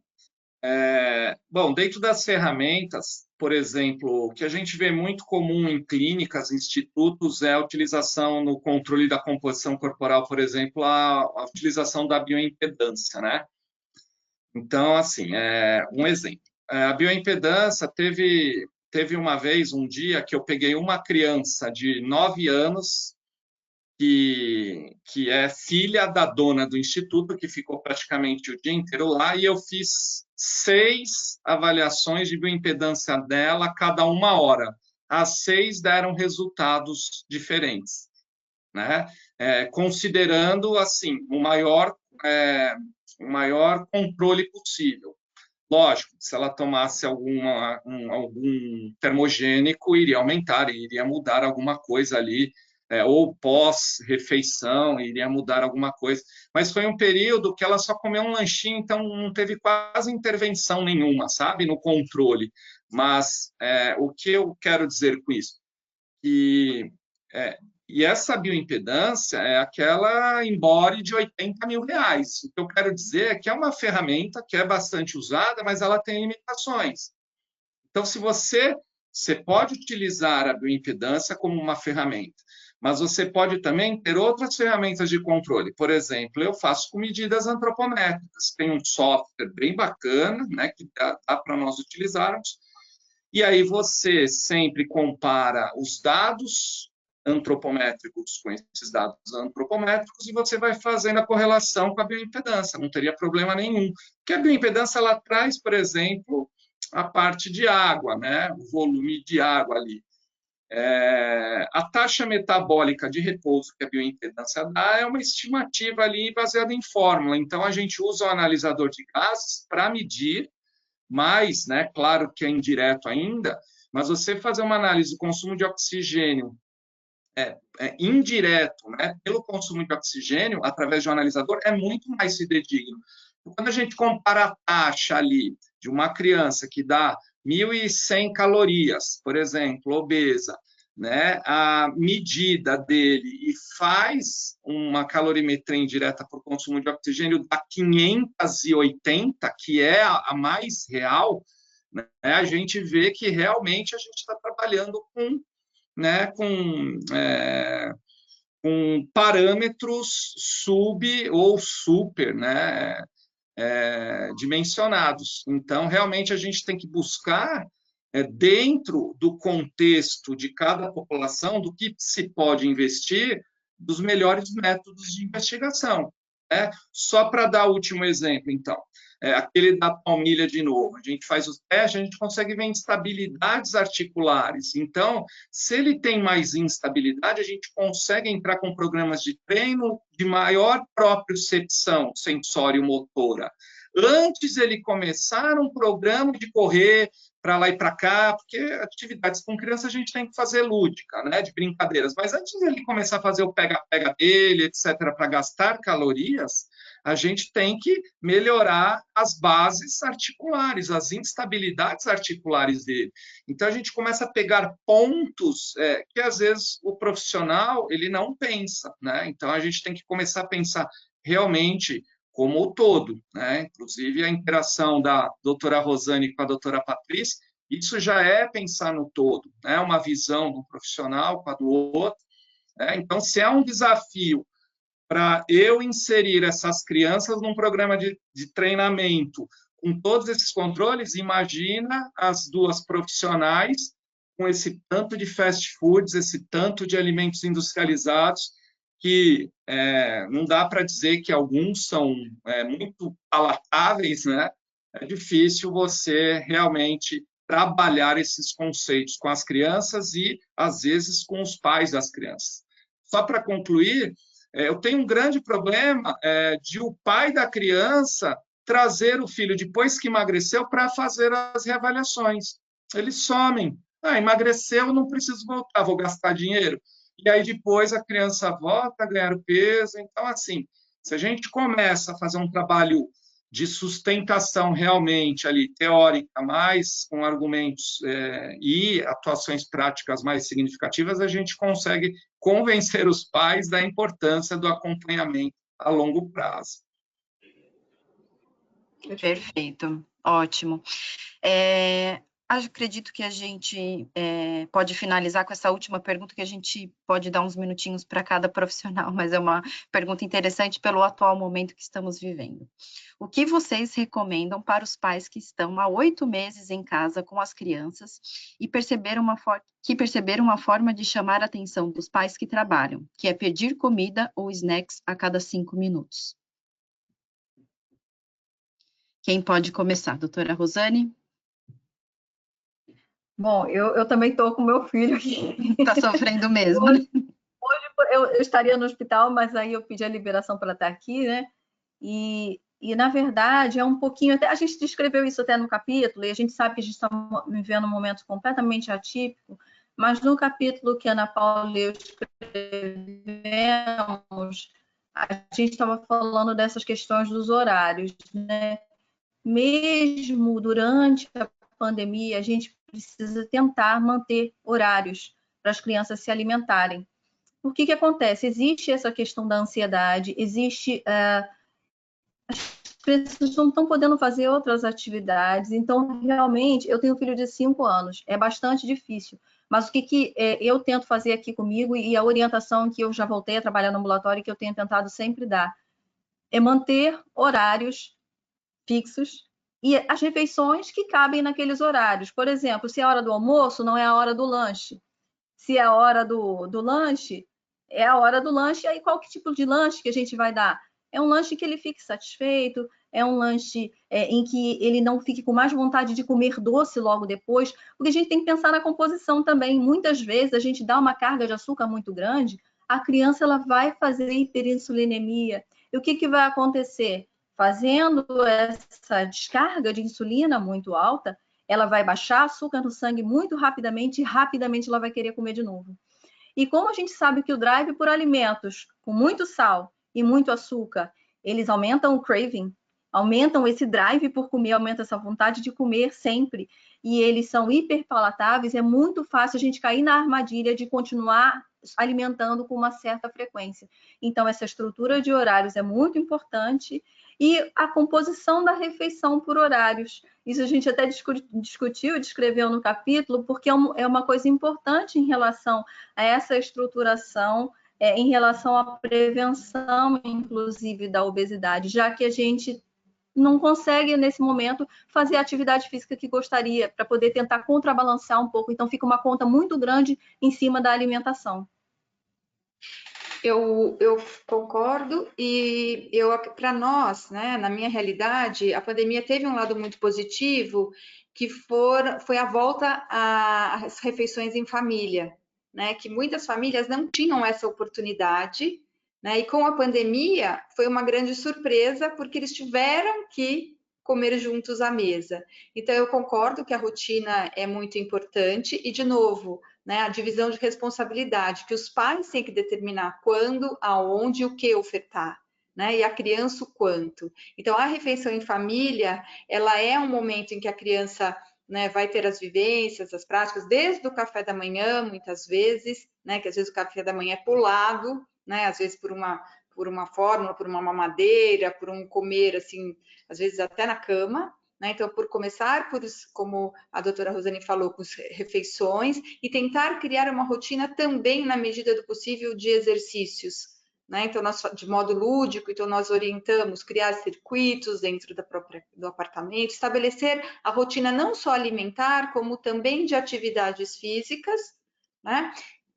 bom, dentro das ferramentas, por exemplo, o que a gente vê muito comum em clínicas, institutos, é a utilização no controle da composição corporal, por exemplo, a utilização da bioimpedância, né? Então, assim, um exemplo. A bioimpedância teve uma vez, um dia, que eu peguei uma criança de 9 anos, que é filha da dona do instituto, que ficou praticamente o dia inteiro lá, e eu fiz 6 avaliações de bioimpedância dela, cada 1 hora. As 6 deram resultados diferentes, né? Considerando, assim, o maior controle possível. Lógico, se ela tomasse algum termogênico, iria aumentar, iria mudar alguma coisa ali, ou pós-refeição, iria mudar alguma coisa. Mas foi um período que ela só comeu um lanchinho, então não teve quase intervenção nenhuma, sabe, no controle. Mas o que eu quero dizer com isso? Que E essa bioimpedância é aquela embora de R$80 mil. O que eu quero dizer é que é uma ferramenta que é bastante usada, mas ela tem limitações. Então, se você pode utilizar a bioimpedância como uma ferramenta, mas você pode também ter outras ferramentas de controle. Por exemplo, eu faço com medidas antropométricas. Tem um software bem bacana, né, que dá para nós utilizarmos. E aí você sempre compara os dados antropométricos com esses dados antropométricos e você vai fazendo a correlação com a bioimpedância, não teria problema nenhum. Porque a bioimpedância, ela traz, por exemplo, a parte de água, né? O volume de água ali. A taxa metabólica de repouso que a bioimpedância dá é uma estimativa ali baseada em fórmula. Então, a gente usa o analisador de gases para medir, mas, né, claro que é indireto ainda, mas você fazer uma análise do consumo de oxigênio indireto, né, pelo consumo de oxigênio, através de um analisador, é muito mais fidedigno. Quando a gente compara a taxa ali de uma criança que dá 1.100 calorias, por exemplo, obesa, né, a medida dele e faz uma calorimetria indireta por consumo de oxigênio da 580, que é a mais real, né, a gente vê que realmente a gente está trabalhando com, né, com parâmetros sub ou super, né, dimensionados. Então, realmente, a gente tem que buscar, dentro do contexto de cada população, do que se pode investir, dos melhores métodos de investigação. Né? Só para dar o último exemplo, então, aquele da palmilha de novo. A gente faz os testes, a gente consegue ver instabilidades articulares. Então, se ele tem mais instabilidade, a gente consegue entrar com programas de treino de maior propriocepção sensório-motora. Antes ele começar um programa de correr para lá e para cá, porque atividades com criança a gente tem que fazer lúdica, né, de brincadeiras, mas antes de ele começar a fazer o pega-pega dele, etc., para gastar calorias, a gente tem que melhorar as bases articulares, as instabilidades articulares dele. Então, a gente começa a pegar pontos que, às vezes, o profissional ele não pensa, né? Então, a gente tem que começar a pensar realmente como o todo, né? Inclusive, a interação da doutora Rosane com a doutora Patrícia, isso já é pensar no todo, né? Uma visão do profissional com a do outro. Né? Então, se é um desafio para eu inserir essas crianças num programa de treinamento com todos esses controles, imagina as duas profissionais com esse tanto de fast foods, esse tanto de alimentos industrializados, que não dá para dizer que alguns são muito palatáveis, né? É difícil você realmente trabalhar esses conceitos com as crianças e, às vezes, com os pais das crianças. Só para concluir, eu tenho um grande problema de o pai da criança trazer o filho, depois que emagreceu, para fazer as reavaliações. Eles somem. Emagreceu, não preciso voltar, vou gastar dinheiro. E aí depois a criança volta a ganhar peso. Então, assim, se a gente começa a fazer um trabalho de sustentação realmente ali, teórica, mais com argumentos e atuações práticas mais significativas, a gente consegue convencer os pais da importância do acompanhamento a longo prazo. Perfeito, ótimo. Acredito que a gente pode finalizar com essa última pergunta, que a gente pode dar uns minutinhos para cada profissional, mas é uma pergunta interessante pelo atual momento que estamos vivendo. O que vocês recomendam para os pais que estão há 8 meses em casa com as crianças e perceberam uma forma de chamar a atenção dos pais que trabalham, que é pedir comida ou snacks a cada 5 minutos? Quem pode começar? Doutora Rosane? Bom, eu também estou com meu filho aqui. Está sofrendo mesmo. Hoje eu estaria no hospital, mas aí eu pedi a liberação para estar aqui, né? E na verdade, é um pouquinho... Até, a gente descreveu isso até no capítulo, e a gente sabe que a gente está vivendo um momento completamente atípico, mas no capítulo que a Ana Paula e eu escrevemos, a gente estava falando dessas questões dos horários, né? Mesmo durante a pandemia, a gente precisa tentar manter horários para as crianças se alimentarem. Por que acontece? Existe essa questão da ansiedade, existe... as crianças não estão podendo fazer outras atividades, então, realmente, eu tenho um filho de 5 anos, é bastante difícil. Mas o que eu tento fazer aqui comigo, e a orientação que eu já voltei a trabalhar no ambulatório, que eu tenho tentado sempre dar, é manter horários fixos e as refeições que cabem naqueles horários. Por exemplo, se é a hora do almoço, não é a hora do lanche. Se é a hora do lanche, é a hora do lanche. Aí qual que tipo de lanche que a gente vai dar? É um lanche que ele fique satisfeito, é um lanche em que ele não fique com mais vontade de comer doce logo depois, porque a gente tem que pensar na composição também. Muitas vezes a gente dá uma carga de açúcar muito grande, a criança ela vai fazer hiperinsulinemia. E o que vai acontecer? Fazendo essa descarga de insulina muito alta, ela vai baixar açúcar no sangue muito rapidamente e rapidamente ela vai querer comer de novo. E como a gente sabe que o drive por alimentos com muito sal e muito açúcar, eles aumentam o craving, aumentam esse drive por comer, aumenta essa vontade de comer sempre, e eles são hiperpalatáveis, é muito fácil a gente cair na armadilha de continuar alimentando com uma certa frequência. Então, essa estrutura de horários é muito importante, e a composição da refeição por horários. Isso a gente até discutiu, descreveu no capítulo, porque é uma coisa importante em relação a essa estruturação, em relação à prevenção, inclusive, da obesidade, já que a gente não consegue, nesse momento, fazer a atividade física que gostaria, para poder tentar contrabalancear um pouco. Então, fica uma conta muito grande em cima da alimentação. Eu concordo, e para nós, né, na minha realidade, a pandemia teve um lado muito positivo, que foi a volta às refeições em família, né, que muitas famílias não tinham essa oportunidade, né, e com a pandemia foi uma grande surpresa, porque eles tiveram que comer juntos à mesa. Então, eu concordo que a rotina é muito importante, e, de novo, né, a divisão de responsabilidade, que os pais têm que determinar quando, aonde e o que ofertar, né, e a criança o quanto. Então, a refeição em família, ela é um momento em que a criança, né, vai ter as vivências, as práticas, desde o café da manhã, muitas vezes, né, que às vezes o café da manhã é pulado, né, às vezes por uma fórmula, por uma mamadeira, por um comer, assim, às vezes até na cama, né? Então, por começar, como a doutora Rosane falou, com as refeições, e tentar criar uma rotina também, na medida do possível, de exercícios, né? Então, de modo lúdico, então nós orientamos criar circuitos dentro do apartamento, estabelecer a rotina não só alimentar, como também de atividades físicas, né?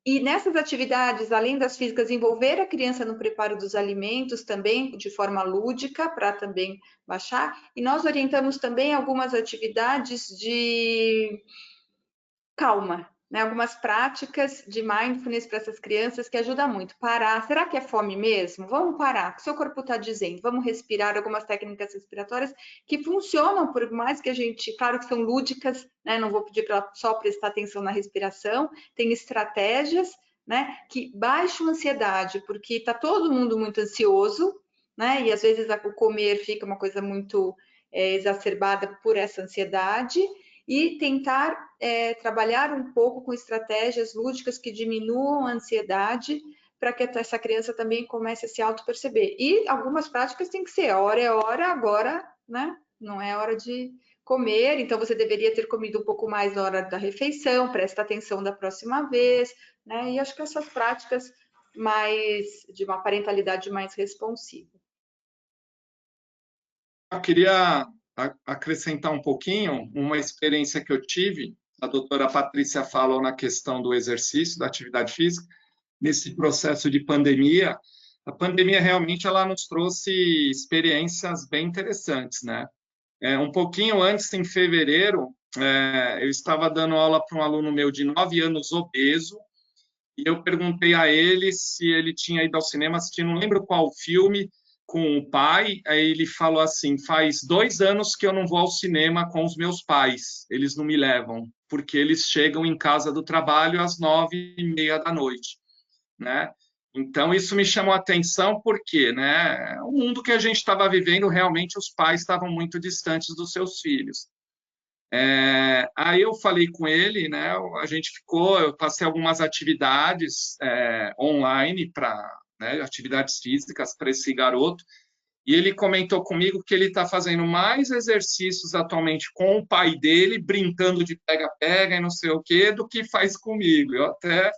E nessas atividades, além das físicas, envolver a criança no preparo dos alimentos também, de forma lúdica, para também baixar. E nós orientamos também algumas atividades de calma, né? Algumas práticas de mindfulness para essas crianças que ajudam muito. Parar. Será que é fome mesmo? Vamos parar. O que o seu corpo está dizendo? Vamos respirar. Algumas técnicas respiratórias que funcionam, por mais que a gente... Claro que são lúdicas, né? Não vou pedir para ela só prestar atenção na respiração. Tem estratégias, né, que baixam a ansiedade, porque está todo mundo muito ansioso, né? E às vezes o comer fica uma coisa muito exacerbada por essa ansiedade. E tentar trabalhar um pouco com estratégias lúdicas que diminuam a ansiedade, para que essa criança também comece a se auto-perceber. E algumas práticas tem que ser, a hora é hora, agora, né? Não é hora de comer, então você deveria ter comido um pouco mais na hora da refeição, presta atenção da próxima vez, né? E acho que essas práticas de uma parentalidade mais responsiva. Eu queria acrescentar um pouquinho uma experiência que eu tive. A doutora Patrícia falou na questão do exercício, da atividade física, nesse processo de pandemia. A pandemia realmente ela nos trouxe experiências bem interessantes, né? Um pouquinho antes, em fevereiro, eu estava dando aula para um aluno meu de 9 anos obeso, e eu perguntei a ele se ele tinha ido ao cinema assistir, não lembro qual filme, com o pai. Aí ele falou assim: faz 2 anos que eu não vou ao cinema com os meus pais, eles não me levam, porque eles chegam em casa do trabalho às 9h30 da noite, né? Então, isso me chamou a atenção porque, né, o mundo que a gente estava vivendo, realmente os pais estavam muito distantes dos seus filhos. Aí eu falei com ele, né, eu passei algumas atividades online, atividades físicas para esse garoto, e ele comentou comigo que ele está fazendo mais exercícios atualmente com o pai dele, brincando de pega-pega e não sei o quê, do que faz comigo. Eu até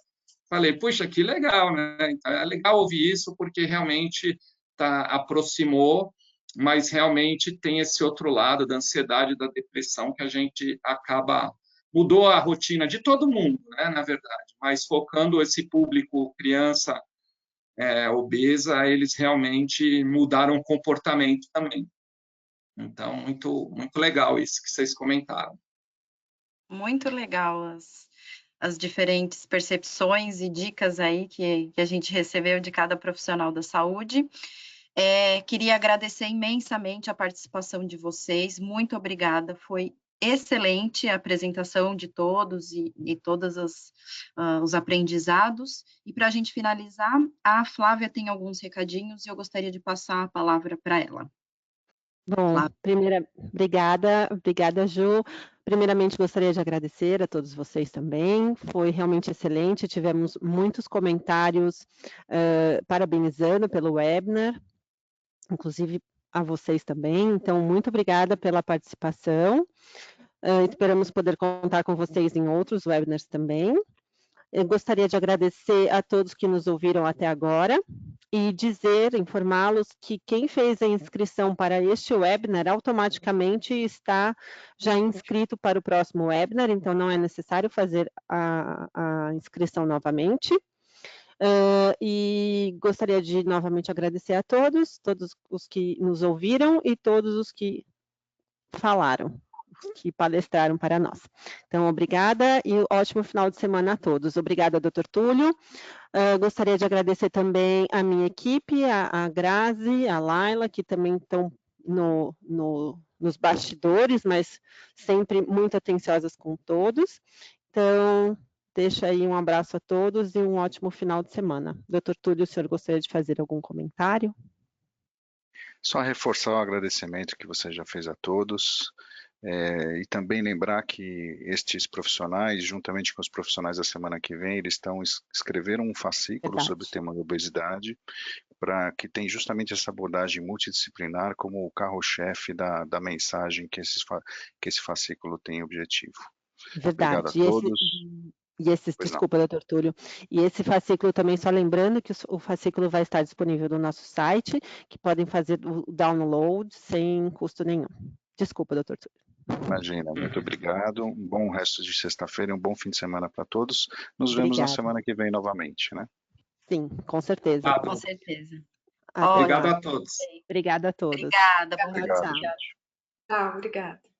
falei, puxa, que legal, né? Então, é legal ouvir isso, porque realmente aproximou, mas realmente tem esse outro lado da ansiedade, da depressão, que a gente mudou a rotina de todo mundo, né, na verdade, mas focando esse público criança obesa, eles realmente mudaram o comportamento também. Então, muito, muito legal isso que vocês comentaram. Muito legal as diferentes percepções e dicas aí que a gente recebeu de cada profissional da saúde. Queria agradecer imensamente a participação de vocês, muito obrigada, foi excelente a apresentação de todos e todos os aprendizados. E para a gente finalizar, a Flávia tem alguns recadinhos e eu gostaria de passar a palavra para ela. Bom, obrigada, Ju. Primeiramente, gostaria de agradecer a todos vocês também, foi realmente excelente, tivemos muitos comentários parabenizando pelo webinar, inclusive a vocês também, então, muito obrigada pela participação, esperamos poder contar com vocês em outros webinars também. Eu gostaria de agradecer a todos que nos ouviram até agora e informá-los que quem fez a inscrição para este webinar automaticamente está já inscrito para o próximo webinar, então não é necessário fazer a inscrição novamente. E gostaria de novamente agradecer a todos os que nos ouviram e todos os que falaram, que palestraram para nós. Então, obrigada e ótimo final de semana a todos. Obrigada, Dr. Túlio. Gostaria de agradecer também a minha equipe, a Grazi, a Laila, que também estão nos bastidores, mas sempre muito atenciosas com todos. Então, deixo aí um abraço a todos e um ótimo final de semana. Dr. Túlio, o senhor gostaria de fazer algum comentário? Só reforçar o agradecimento que você já fez a todos, e também lembrar que estes profissionais, juntamente com os profissionais da semana que vem, eles escreveram um fascículo sobre o tema da obesidade, para que tem justamente essa abordagem multidisciplinar como o carro-chefe da mensagem que esse fascículo tem objetivo. Verdade. Obrigado a todos. Desculpa, doutor Túlio, e esse fascículo também, só lembrando que o fascículo vai estar disponível no nosso site, que podem fazer o download sem custo nenhum. Desculpa, doutor Túlio. Imagina, muito obrigado, um bom resto de sexta-feira e um bom fim de semana para todos. Nos vemos na semana que vem novamente, né? Sim, com certeza. Com certeza. Obrigado a todos. Obrigada a todos. Obrigada, obrigado. Tchau, obrigada.